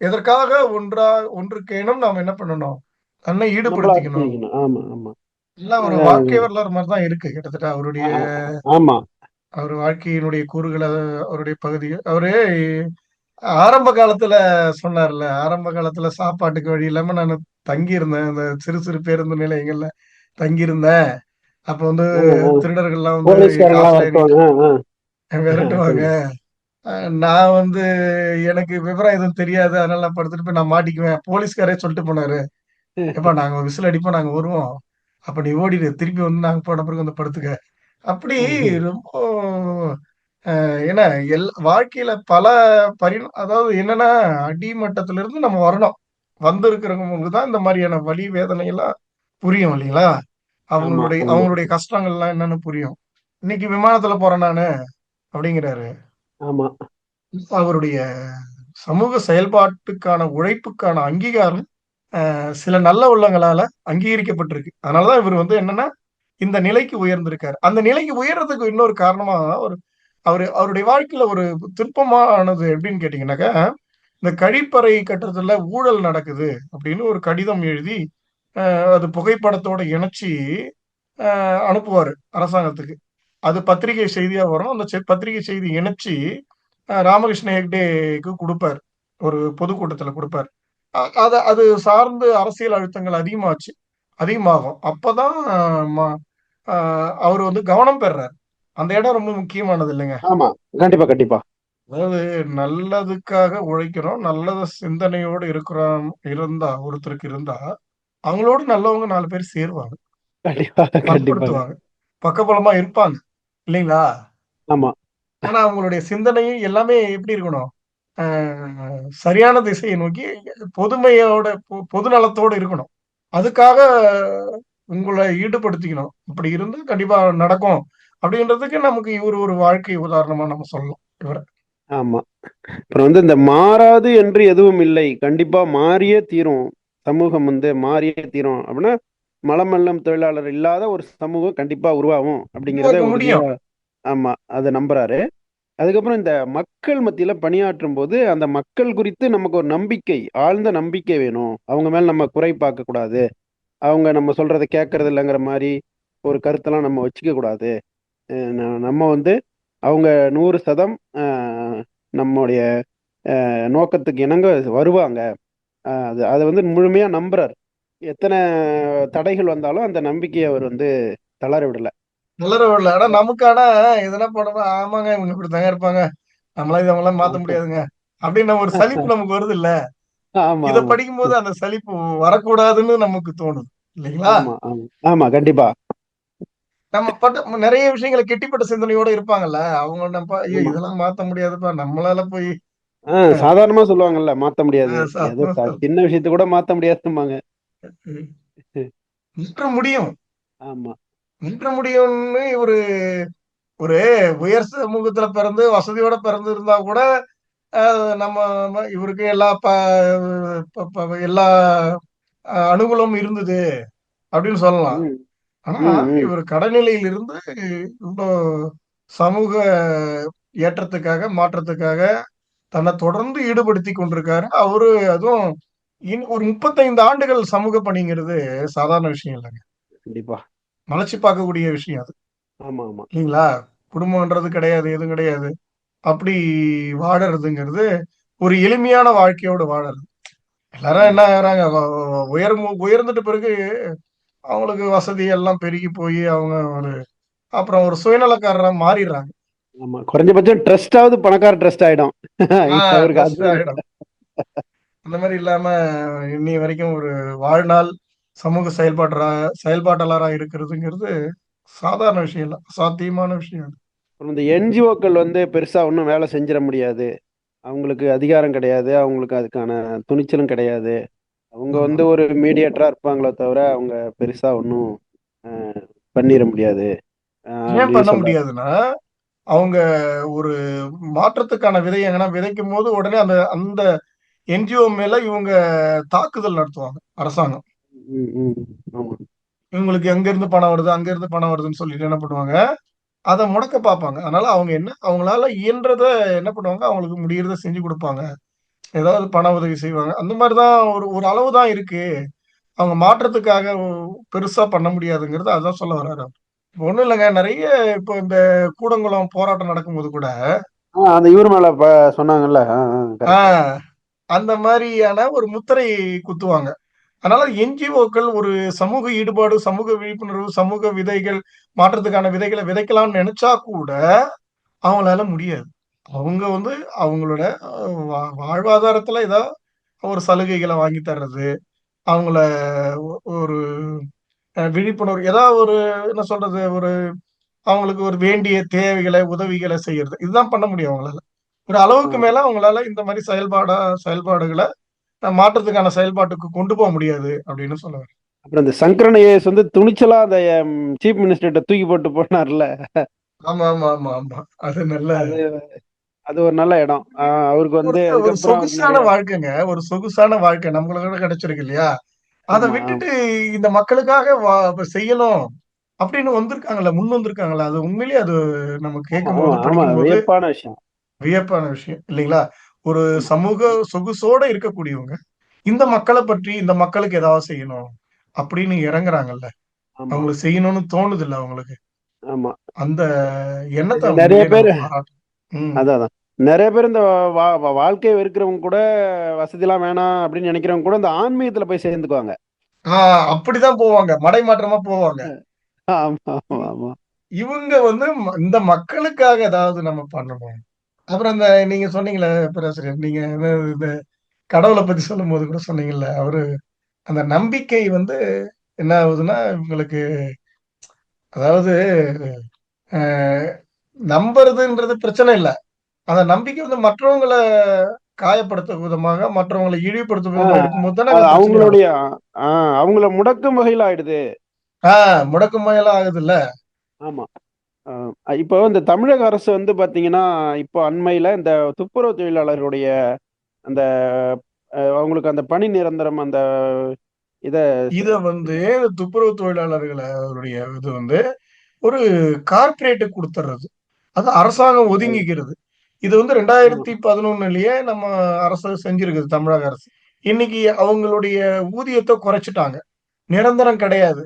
எதற்காக ஒன்றுக்கேனும் நாம் என்ன பண்ணணும்? தன்னை நம்மள ஈடுபடுத்திக்கணும். அர்ப்பணிக்கணும். ஆமா, ஆமா. எல்லாம் ஒரு வாழ்க்கை அஹ் வரலாறு மாரி தான் இருக்கு. கிட்டத்தட்ட அவருடைய ஆ- ஆமா. அவர் வாழ்க்கையினுடைய கூறுகள அவருடைய பகுதிகள் அவரு ஆரம்ப காலத்துல சொன்னார்ல, ஆரம்ப காலத்துல சாப்பாட்டுக்கு வழி இல்லாம நானு தங்கியிருந்தேன். அந்த சிறு சிறு பேருந்து நிலையங்கள்ல தங்கியிருந்தேன். அப்ப வந்து ஆமா. திருடர்கள்லாம் வந்து போலீஸ்காரங்களாம் காசுல என்னைய வரட்டுவாங்க. விரட்டுவாங்க. சொல்லுங்க. நான் வந்து எனக்கு விவரம் எதுவும் தெரியாது. அதனால நான் படுத்துட்டு போய் நான் மாட்டிக்குவேன். போலீஸ்காரே சொல்லிட்டு போனாரு. "எப்பா நாங்க விசில் அடிப்போம், நாங்க வருவோம். அப்ப நீ ஓடிடு. திருப்பி வந்து நாங்க போன பிறகு வந்து படுத்துக்க." அப்படி ரொம்ப ஏன்னா வாழ்க்கையில பல அதாவது என்னன்னா, அடிமட்டத்திலிருந்து நம்ம வரணும். வந்திருக்கிறவங்களுக்கு தான் இந்த மாரியான வலி, வேதனை எல்லாம் புரியும் இல்லைங்களா? ஆமா, அவங்களுடைய ஆமா, அவங்களுடைய கஷ்டங்கள்லாம் என்னன்னு புரியும். "இன்னைக்கு விமானத்துல போறேன் நானு" அப்படிங்கிறாரு. ஆமா, அவருடைய சமூக செயல்பாட்டுக்கான உழைப்புக்கான அங்கீகாரம் சில நல்ல உள்ளங்களால அங்கீகரிக்கப்பட்டிருக்கு. அதனால தான் இவர் வந்து என்னன்னா, இந்த நிலைக்கு உயர்ந்திருக்காரு. அந்த நிலைக்கு உயர்றதுக்கு இன்னொரு காரணமா ஒரு அவருடைய வாழ்க்கையில ஒரு திருப்பமானது எப்படின்னு கேட்டீங்கன்னாக்கா, இந்த கழிப்பறை கட்டுறதுல ஊழல் நடக்குது அப்படின்னு ஒரு கடிதம் எழுதி, அது புகைப்படத்தோட இணைச்சு அனுப்புவாரு அரசாங்கத்துக்கு. அது பத்திரிகை செய்தியா வரும். அந்த பத்திரிகை செய்தி இணைச்சு ராமகிருஷ்ண ஹெக்டேக்கு குடுப்பாரு. ஒரு பொதுக்கூட்டத்துல குடுப்பாரு. அது சார்ந்து அரசியல் அழுத்தங்கள் அதிகமாச்சு. அதிகமாகும். அப்பதான் ம அ அவரு வந்து கவனம் பெறுறாரு. அந்த இடம் ரொம்ப முக்கியமானது இல்லைங்க. ஆமா. கண்டிப்பா, கண்டிப்பா. அதாவது நல்லதுக்காக உழைக்கிறோம். நல்லத சிந்தனையோடு இருக்கிறோம் இருந்தா ஒருத்தருக்கு இருந்தா, அவங்களோட நல்லவங்க 4 பேர் சேருவாங்க, கண்டிப்பா, கண்டிப்பாங்க. பலப்படுத்துவாங்க, பக்கபலமா இருப்பாங்க. இல்லைங்களா? ஆமா. ஆனா அவங்களுடைய சிந்தனை எல்லாமே எப்படி இருக்கணும்? அ சரியான திசையை நோக்கி பொதுமையோட பொது நலத்தோட இருக்கணும். அதுக்காக உங்கள ஈடுபடுத்திக்கணும். அப்படி இருந்தா கண்டிப்பா நடக்கும். அப்படின்றதுக்கு நமக்கு இவரு ஒரு வாழ்க்கை உதாரணமா நம்ம சொல்லலாம் இவர. ஆமா. அப்புறம் வந்து இந்த மாறாது என்று எதுவும் இல்லை. கண்டிப்பா மாறியே தீரும். சமூகம் வந்து மாறியே தீரும். அப்படின்னா, மலமல்லம் தொழிலாளர் இல்லாத ஒரு சமூகம் கண்டிப்பா உருவாகும் அப்படிங்கிறத உருவாக்க உறுதியா முடியும். ஆமா. அத நம்புறாரு. அதுக்கப்புறம் இந்த மக்கள் மத்தியில பணியாற்றும்போது, அந்த மக்கள் குறித்து நமக்கு ஒரு நம்பிக்கை, ஆழ்ந்த நம்பிக்கை வேணும். அவங்க மேல நம்ம குறை பார்க்கக்கூடாது. அவங்க நம்ம சொல்றத கேட்கறது இல்லங்கிற மாரி ஒரு கருத்தெல்லாம் நம்ம வச்சுக்க கூடாது. நம்ம வந்து அவங்க 100% நம்முடைய நோக்கத்துக்கு இணங்க வருவாங்க. அது அத வந்து முழுமையா நம்புறாரு. எத்தன தடைகள் வந்தாலும் அந்த நம்பிக்கைய அவர் வந்து தளர விடல. வளர விடல. ஆனா நமக்கு எதனா பண்ணோம்னா, ஆமாங்க இவங்க இப்படித்தாங்க இருப்பாங்க. நம்மளால இத அவங்களால மாத்த முடியாதுங்க. அப்படின்னு ஒரு சலிப்பு நமக்கு வருதுல்ல. ஆமா, இத ஆமா. படிக்கும்போது அந்த சலிப்பு வரக்கூடாதுன்னு நமக்கு தோணுது. இல்லைங்களா? ஆமா, ஆமா. ஆமா, கண்டிப்பா. நம்ம நெறைய விஷயங்கள கெட்டிப்பட்ட சிந்தனையோட இருப்பாங்கல்ல. அவங்க நம்ம ஐயோ! ஆமா. இதெல்லாம் மாத்த முடியாதுப்பா. நம்மளால போய் சாதாரணமா சொல்லுவாங்கல்ல, மாத்த முடியாது. ஏதோ சாதாரண சின்ன விஷயத்த கூட மாத்த முடியாதும்பாங்க. மாற்ற முடியும். ஆமா. மாற்ற முடியும்னு ஒரு ஒரு உயர் சமூகத்துல பிறந்து, வசதியோட பிறந்திருந்தா கூட, அ நம்ம இவருக்கு எல்லா ப ப எல்லா அனுகூலமும் இருந்தது அப்படின்னு சொல்லலாம். ம், ஆனா, ம், ம். இவர் கடைநிலையில இருந்து இவ்ளோ சமூக ஏற்றத்துக்காக, மாற்றத்துக்காக தன்னை தொடர்ந்து ஈடுபடுத்திக் கொண்டிருக்காரு. அவரு அதுவும் ஒரு 35 ஆண்டுகள் சமூக பணிங்கிறது சாதாரண விஷயம் இல்லங்க. கண்டிப்பா. மலைச்சு பார்க்கக்கூடிய விஷயம் அது. ஆமா, ஆமா. இல்லீங்களா? குடும்பம்ன்றது கிடையாது, எதுவும் கிடையாது. அப்படி வாழறதுங்கிறது, ஒரு எளிமையான வாழ்க்கையோடு வாழறது. எல்லாரும் ஆமா, என்ன ஆகுறாங்க, வ வ உயர்ந்துட்ட பிறகு அவங்களுக்கு வசதி எல்லாம் பெருகி போயி, அவங்க ஒரு அப்புறம் ஒரு சுயநலக்காரரா மாறிர்றாங்க. ஆமா. குறைஞ்சபட்சம் ட்ரஸ்ட்டாவது பணக்கார ட்ரஸ்ட் ஆயிடும். ஆ அவருக்கு ட்ரஸ்ட் அதுவும் இல்ல. ஆயிடும். அந்த மாரி இல்லாம, இன்னிய வரைக்கும் ஒரு வாழ்நாள் சமூக செயல்பாட்டாளரா இருக்கிறதுங்கிறது சாதாரண விஷயம் இல்ல. சாத்தியமான விஷயம் அது. அப்புறம் இந்த என்ஜிஓக்கள் வந்து பெருசா ஒண்ணும் வேலை செஞ்சிட முடியாது. அவங்களுக்கு அதிகாரம் கிடையாது. அவங்களுக்கு அதுக்கான துணிச்சலும் கிடையாது. அவங்க ஆமா. வந்து ஒரு மீடியேட்டரா இருப்பாங்களே தவிர, அவங்க பெருசா ஒண்ணும் அ பண்ணிற முடியாது. ஏன் அப்படின்னு பண்ண சொல்றாரு. முடியாதுன்னா, அவங்க ஒரு மாற்றத்துக்கான விதைய எங்கனா விதைக்கும்போது, உடனே அந்த அந்த என்ஜிஓ மேல இவங்க தாக்குதல் நடத்துவாங்க, அரசாங்கம். ம், ம். ஆமா, இவங்களுக்கு எங்கேருந்து பணம் வருது, அங்கேருந்து பணம் வருதுன்னு சொல்லிட்டு என்ன பண்ணுவாங்க, அத முடக்க பார்ப்பாங்க. அதனால அவங்களால இயன்றத என்ன பண்ணுவாங்க, அவங்களுக்கு முடியறத செஞ்சு குடுப்பாங்க. ஏதாவது பண உதவி செய்வாங்க. அந்த மாரி தான் ஒரு ஒரு அளவு தான் இருக்கு. அவங்க மாற்றத்துக்காக பெருசா பண்ண முடியாதுங்கிறது அதான் சொல்ல வர்றாரு அவரு. இப்ப ஒண்ணும் இல்லங்க. நெறைய இப்போ இந்த கூடங்குளம் போராட்டம் நடக்கும்போது கூட, அந்த இவரு மேல சொன்னாங்கல்ல. ஆ கரெக்ட். அந்த மாரியான ஒரு முத்திரை குத்துவாங்க. அதனால என்ஜிஓக்கள் ஒரு சமூக ஈடுபாடு, சமூக விழிப்புணர்வு, சமூக விதைகள், மாற்றத்துக்கான விதைகள விதைக்கலாம்னு நெனச்சா கூட, அவங்களால முடியாது. அவங்க அவங்களோட அ வாழ்வாதாரத்துல ஏதா ஒரு சலுகைகள வாங்கி தர்றது, அவங்கள ஒரு விழிப்புணர்வு ஒரு என்ன சொல்றது? அவங்களுக்கு ஒரு வேண்டிய தேவைகள, உதவிகள செய்யறது. இதுதான் பண்ண முடியும் அவங்களால. ஒரு அளவுக்கு ஆ. மேல அவங்களால இந்த மாரி செயல்பாடுகள மாற்றத்துக்கான செயல்பாட்டுக்கு கொண்டு போ முடியாது அப்படின்னு சொல்ல வரேன். அப்புறம் இந்த சங்கரன் ஐஏஎஸ் வந்து துணிச்சலா அந்த சீஃப் மினிஸ்டர்ட்ட தூக்கி போட்டு போனார்ல. ஆமா, ஆமா, ஆமா, ஆமா. அது நல்ல அது அது ஒரு நல்ல இடம். அவருக்கு வந்து ஒரு அதுக்கப்புறம் அவருக்கு சொகுசான நெறைய வாழ்க்கைங்க. ஒரு சொகுசான வாழ்க்கை நம்மளுக்கு கிடைச்சிருக்கு இல்லையா? அத ஆமா, ஆமா. விட்டுட்டு இந்த மக்களுக்காக செய்யணும் அப்படின்னு வந்திருக்காங்கல்ல, முன் வந்திருக்காங்கல்ல. அது உண்மையிலேயே அது நம்ம ஆமா, ஆமா, கேட்கும்போது, ஆமா. படிக்கும்போது வியப்பான விஷயம். வியப்பான விஷயம் இல்லைங்களா? ஒரு ஆமா, சமூக சொகுசோட இருக்கக்கூடியவங்க, இந்த மக்கள பற்றி இந்த மக்களுக்கு ஏதாவது செய்யணும் அப்படின்னு இறங்குறாங்கல்ல. ஆமா, அவங்களுக்கு செய்யணும்னு தோணுதுல்ல அவங்களுக்கு. ஆமா. அந்த எண்ணத்த நெறைய உண்மையிலேயே நம்ம பேரு பாராட்டணும். ம். அதான், அதான். நெறைய பேர் இந்த வாழ்க்கைய வெறுக்கிறவங்க கூட வசதிலாம் வேணாம் அப்படின்னு நெனைக்கிறவங்க கூட இந்த ஆன்மீகத்துல போய் சேர்ந்துக்குவாங்க. ஆ அப்படிதான் போவாங்க. மடைமாற்றமா போவாங்க. ஆமா, ஆமா, இ ஆமா. இவங்க இந்த மக்களுக்காக ஏதாவது நம்ம பண்ணணும். அப்புறம் நீங்க சொன்னீங்கல்ல பேராசிரியர், நீங்க இந்த கடவுள பத்தி சொல்லும்போது கூட சொன்னீங்கல்ல, அவரு அந்த நம்பிக்கை வந்து என்ன ஆகுதுன்னா, இவங்களுக்கு அதாவது அ நம்புறதுன்றது பிரச்சனை இல்ல. அந்த நம்பிக்கை வந்து மற்றவங்கள காயப்படுத்தும் விதமாக, மற்றவங்கள இழிவுபடுத்தும் ஆ, விதமா இருக்கும்போது தானே அது அங்க பிரச்சனையே வரும். அவங்களுடைய அவங்கள முடக்கும் வகையில் ஆயிடுது. ஆ முடக்கமாயலாம் ஆகுதுல்ல. ஆமா. இப்போ இந்த தமிழக அரசு வந்து பார்த்தீங்கன்னா, இப்போ அண்மையில இந்த துப்புரவு தொழிலாளர்களுடைய அந்த அவங்களுக்கு அந்த பணி நிரந்தரம் அந்த இத இத வந்து துப்புரவு தொழிலாளர்களுடைய இது வந்து ஒரு கார்ப்பரேட்டுக்கு குடுத்துர்றது. அது அரசாங்கம் ஒதுங்கிக்கிறது. இது வந்து ஆமா. 2011லயே நம்ம அரசு செஞ்சிருக்குது தமிழக அரசு. இன்னைக்கு அவங்களுடைய ஊதியத்த குறைச்சுட்டாங்க. நிரந்தரம் கிடையாது.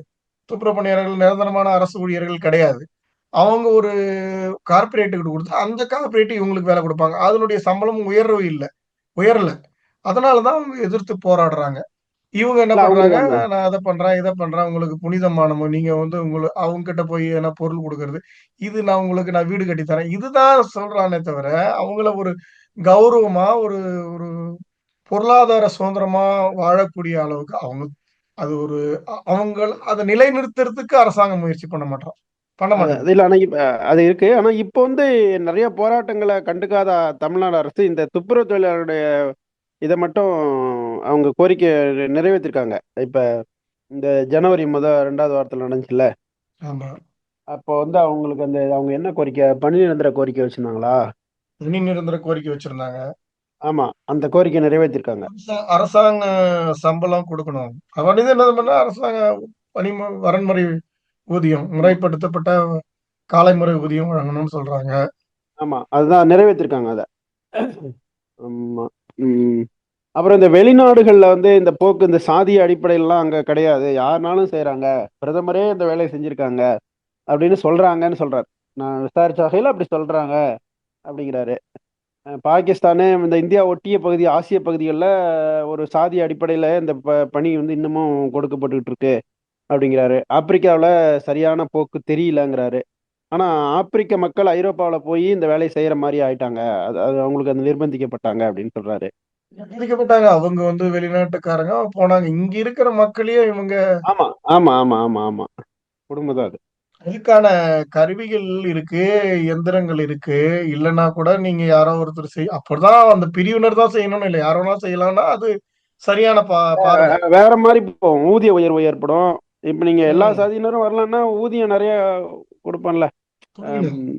துப்புரவு பணியாளர்கள் நிரந்தரமான அரசு ஊழியர்கள் கிடையாது. அவங்க ஒரு கார்ப்பரேட்டுக்கு குடுத்து, அந்த கார்ப்பரேட் இவங்களுக்கு வேலை குடுப்பாங்க. அதனுடைய சம்பளம் உயர்வு இல்ல. உயரல. அதனால தான் அவங்க எதிர்த்து போராடுறாங்க. இவங்க என்ன இல்ல பண்றாங்க, அவங்களுக்கு அந்த நான் அத பண்றேன், இத பண்றேன். உங்களுக்கு புனிதமானவங்க. நீங்க வந்து அவங்க கிட்ட போய் எதனா பொருள் குடுக்குறது. இது நான் வீடு கட்டி தரேன். இதுதான் சொல்றானே தவிர, அவங்கள ஒரு கௌரவமா, ஒரு ஒரு பொருளாதார சுதந்திரமா வாழக்கூடிய அளவுக்கு அது ஒரு அவங்கள அத நிலைநிறுத்துறதுக்கு அரசாங்கம் முயற்சி பண்ண அது அது மாட்டேங்குது. இல்ல. ஆனா அது இருக்கு. ஆனா இப்போ வந்து நெறைய போராட்டங்கள கண்டுக்காத தமிழ்நாடு அரசு இந்த துப்புரவு தொழிலாளருடைய இத மட்டும் அவங்க கோரிக்கைய நிறைவேத்திருக்காங்க. இப்ப இந்த ஜனவரி 2வது வாரத்துல நடந்துச்சுல்ல. ஆமா. அப்போ வந்து அவங்களுக்கு அந்த அவங்க என்ன கோரிக்கை? பணி நிரந்தர கோரிக்கை வச்சிருந்தாங்களா? பணி நிரந்தர கோரிக்கை வச்சிருந்தாங்க. ஆமா. அந்த கோரிக்கைய நிறைவேத்திருக்காங்க. அரசாங்க சம்பளம் குடுக்கணும். அவனே என்ன பண்ணா அரசாங்க வரன்முறை ஊதியம், ஆமா, முறைப்படுத்தப்பட்ட காலைமுறை ஊதியம் வழங்கணும்னு சொல்றாங்க. ஆமா. அதுதான் நிறைவேத்திருக்காங்க அத. ஆமா. ம். அப்புறம் இந்த வெளிநாடுகள்ல வந்து இந்த போக்கு இந்த சாதிய அடிப்படையிலலாம் அங்க கிடையாது. யாருனாலும் செய்றாங்க. பிரதமரே இந்த வேலைய செஞ்சிருக்காங்க. அப்படின்னு சொல்றாங்கன்னு சொல்றாரு. நான் விசாரிச்ச வகையில அப்படி சொல்றாங்க அப்படிங்கிறாரு. பாகிஸ்தானு இந்த இந்தியா ஒட்டிய பகுதி, ஆசிய பகுதிகள்ல ஒரு சாதிய அடிப்படையில இந்த பணி வந்து இன்னமும் கொடுக்கப்பட்டுட்டு இருக்கு அப்படிங்கிறாரு. ஆப்பிரிக்காவுல சரியான போக்கு தெரியலங்கிறாரு. ஆனா ஆப்பிரிக்க மக்கள் ஐரோப்பாவுல போய் இந்த வேலைய செய்யற மாரி ஆயிட்டாங்க. அது அது அவங்களுக்கு அது நிர்பந்திக்கப்பட்டாங்க அப்படின்னு சொல்றாரு. பாதிக்கப்பட்டாங்க. அவங்க வந்து வெளிநாட்டுக்காரங்க போனாங்க. இங்க இருக்கிற மக்களையே இவங்க ஆமா, ஆமா, ஆமா, ஆமா, ஆமா. குடும்பம் தான் அது. அதுக்கான கருவிகள் இருக்கு, எந்திரங்கள் இருக்கு. இல்லன்னா கூட நீங்க யாரோ ஒருத்தர் அப்பதான் அந்த பிரிவினர் தான் செய்யணும்னு இல்ல. யார் வேணாலும் செய்யலாம்னா, அது சரியான பார்வை. வேற மாரி போகும். ஊதிய உயர்வு ஏற்படும். இப்ப நீங்க எல்லா ம். சாதியினரும் வரலான்னா ஊதியம் நெறைய குடுப்பேன்ல. புரியுது. அம்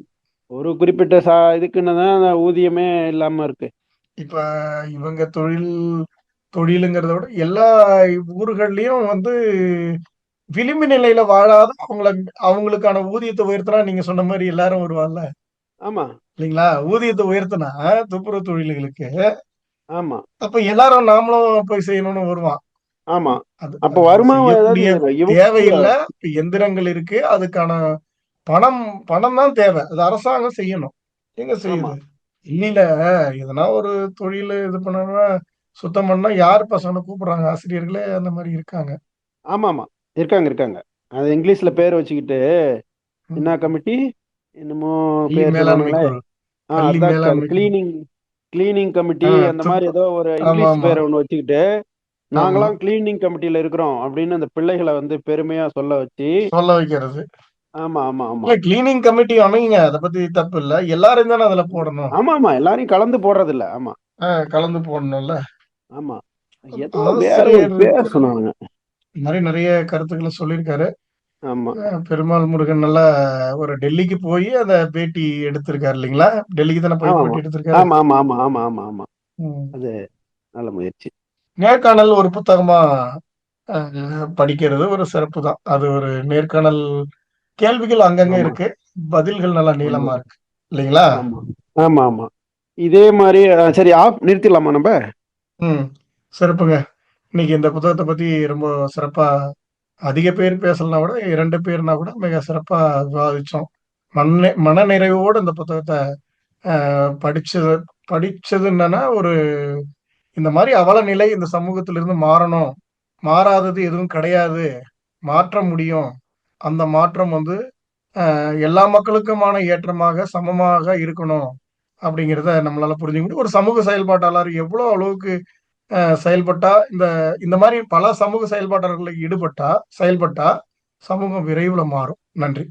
ஒரு குறிப்பிட்ட இதுக்குன்னு தான் அந்த ஊதியமே இல்லாம இருக்கு. இப்ப இவங்க தொழிலுங்கிறத விட எல்லா ஊர்கள்லயும் வந்து விளிம்பு நிலையில வாழாத அவங்களுக்கான ஊதியத்த உயர்த்தினா நீங்க சொன்ன மாரி எல்லாரும் வருவான்ல. ஆமா, இல்லைங்களா? ஊதியத்த உயர்த்தினா துப்புரவு தொழில்களுக்கு, ஆமா, அப்ப எல்லாரும் நாமளும் போய் செய்யணும்னு வருவான். ஆமா. அது அப்ப அது வருமானம் ஏதாவது செய்யக்கூடிய இவங்க தேவையில்ல. இப்ப எந்திரங்கள் இருக்கு. அதுக்கான பணம் பணம் தான் தேவை. அது அரசாங்கம் செய்யணும். எங்க ஆமா, செய்யுது? இல்ல எதனா ஒரு தொழிலு இது பண்ணணும்னா, சுத்தம் பண்ணா யார் பசங்கள கூப்பிடுறாங்க? ஆசிரியர்களே அந்த மாரி இருக்காங்க. ஆமாமா. இருக்காங்க, இருக்காங்க. அது இங்கிலீஷ்ல பேர் வச்சுக்கிட்டு, என்ன ம். கமிட்டி? என்னமோ பள்ளி பேர் மேலாண்மை சொல்லுவானுங்களே! குழு. பள்ளி அதான் மேலாண்மை குழு. கிளீனிங் கிளீனிங் ஆ கமிட்டி அந்த மாரி ஏதோ ஒரு இங்கிலீஷ் ஆமாமா. பேர ஒண்ணு வச்சுக்கிட்டு, ஆமா. நாங்கலாம் கிளீனிங் கமிட்டில இருக்கிறோம் அப்படின்னு அந்த பிள்ளைகள வந்து பெருமையா சொல்ல வச்சு சொல்ல வைக்கிறது. ஆமா, ஆமா, ஆமா. இல்ல கிளீனிங் கமிட்டி அமையுங்க. அத பத்தி தப்பு இல்ல. எல்லாரையும் தானே அதுல போடணும். ஆமாமா. எல்லாரையும் கலந்து போடுறதில்ல. ஆமா, கலந்து போடணும்ல. ஆமா. ஏதோ வேற ஒரு ஆசிரியர் பேர் சொன்னானுங்க. மாரி நெறைய கருத்துக்கள சொல்லியிருக்காரு. ஆமா. பெருமாள் முருகன் நல்லா ஒரு டெல்லிக்கு போயி அந்த பேட்டி எடுத்திருக்காரு இல்லைங்களா? டெல்லிக்கு தானே போய் ஆமாமா. பேட்டி எடுத்திருக்காரு. ஆமா, ஆமா, ஆமா, ஆமா, ஆமா, ஆமா. ம். அது நல்ல முயற்சி. நேர்காணல் ஒரு புத்தகமா அ படிக்கிறது ஒரு சிறப்பு தான். அது ஒரு நேர்காணல் கேள்விகள் அங்கங்க ஆமா, இருக்கு. பதில்கள் நல்லா ஆமா, நீளமா இருக்கு. இல்லைங்களா? ஆமா. ஆமா, ஆமா. இதே மாரி சரி நிறுத்திடலாமா நம்ப? ம். சிறப்புங்க. இன்னைக்கு இந்த புத்தகத்த பத்தி ரொம்ப சிறப்பா அதிக பேர் பேசலனா கூட 2 பேர்னா கூட மிக சிறப்பா விவாதிச்சோம். மனநிறைவோட இந்த புத்தகத்த படிச்சது படிச்சது என்னன்னா, இந்த மாரி அவல நிலை இந்த சமூகத்திலிருந்து மாறணும். மாறாதது எதுவும் கிடையாது. மாற்ற முடியும். அந்த மாற்றம் வந்து எல்லா மக்களுக்குமான ஏற்றமாக, சமமாக இருக்கணும். அப்படிங்கிறத நம்மளால புரிஞ்சுக்க முடியும். ஒரு சமூக செயல்பாட்டாளர் எவ்வளோ அளவுக்கு செயல்பட்டா இந்த இந்த மாதிரி பல சமூக செயல்பாடுகளில் செயல்பட்டா சமூகம் விரைவில் மாறும். நன்றி.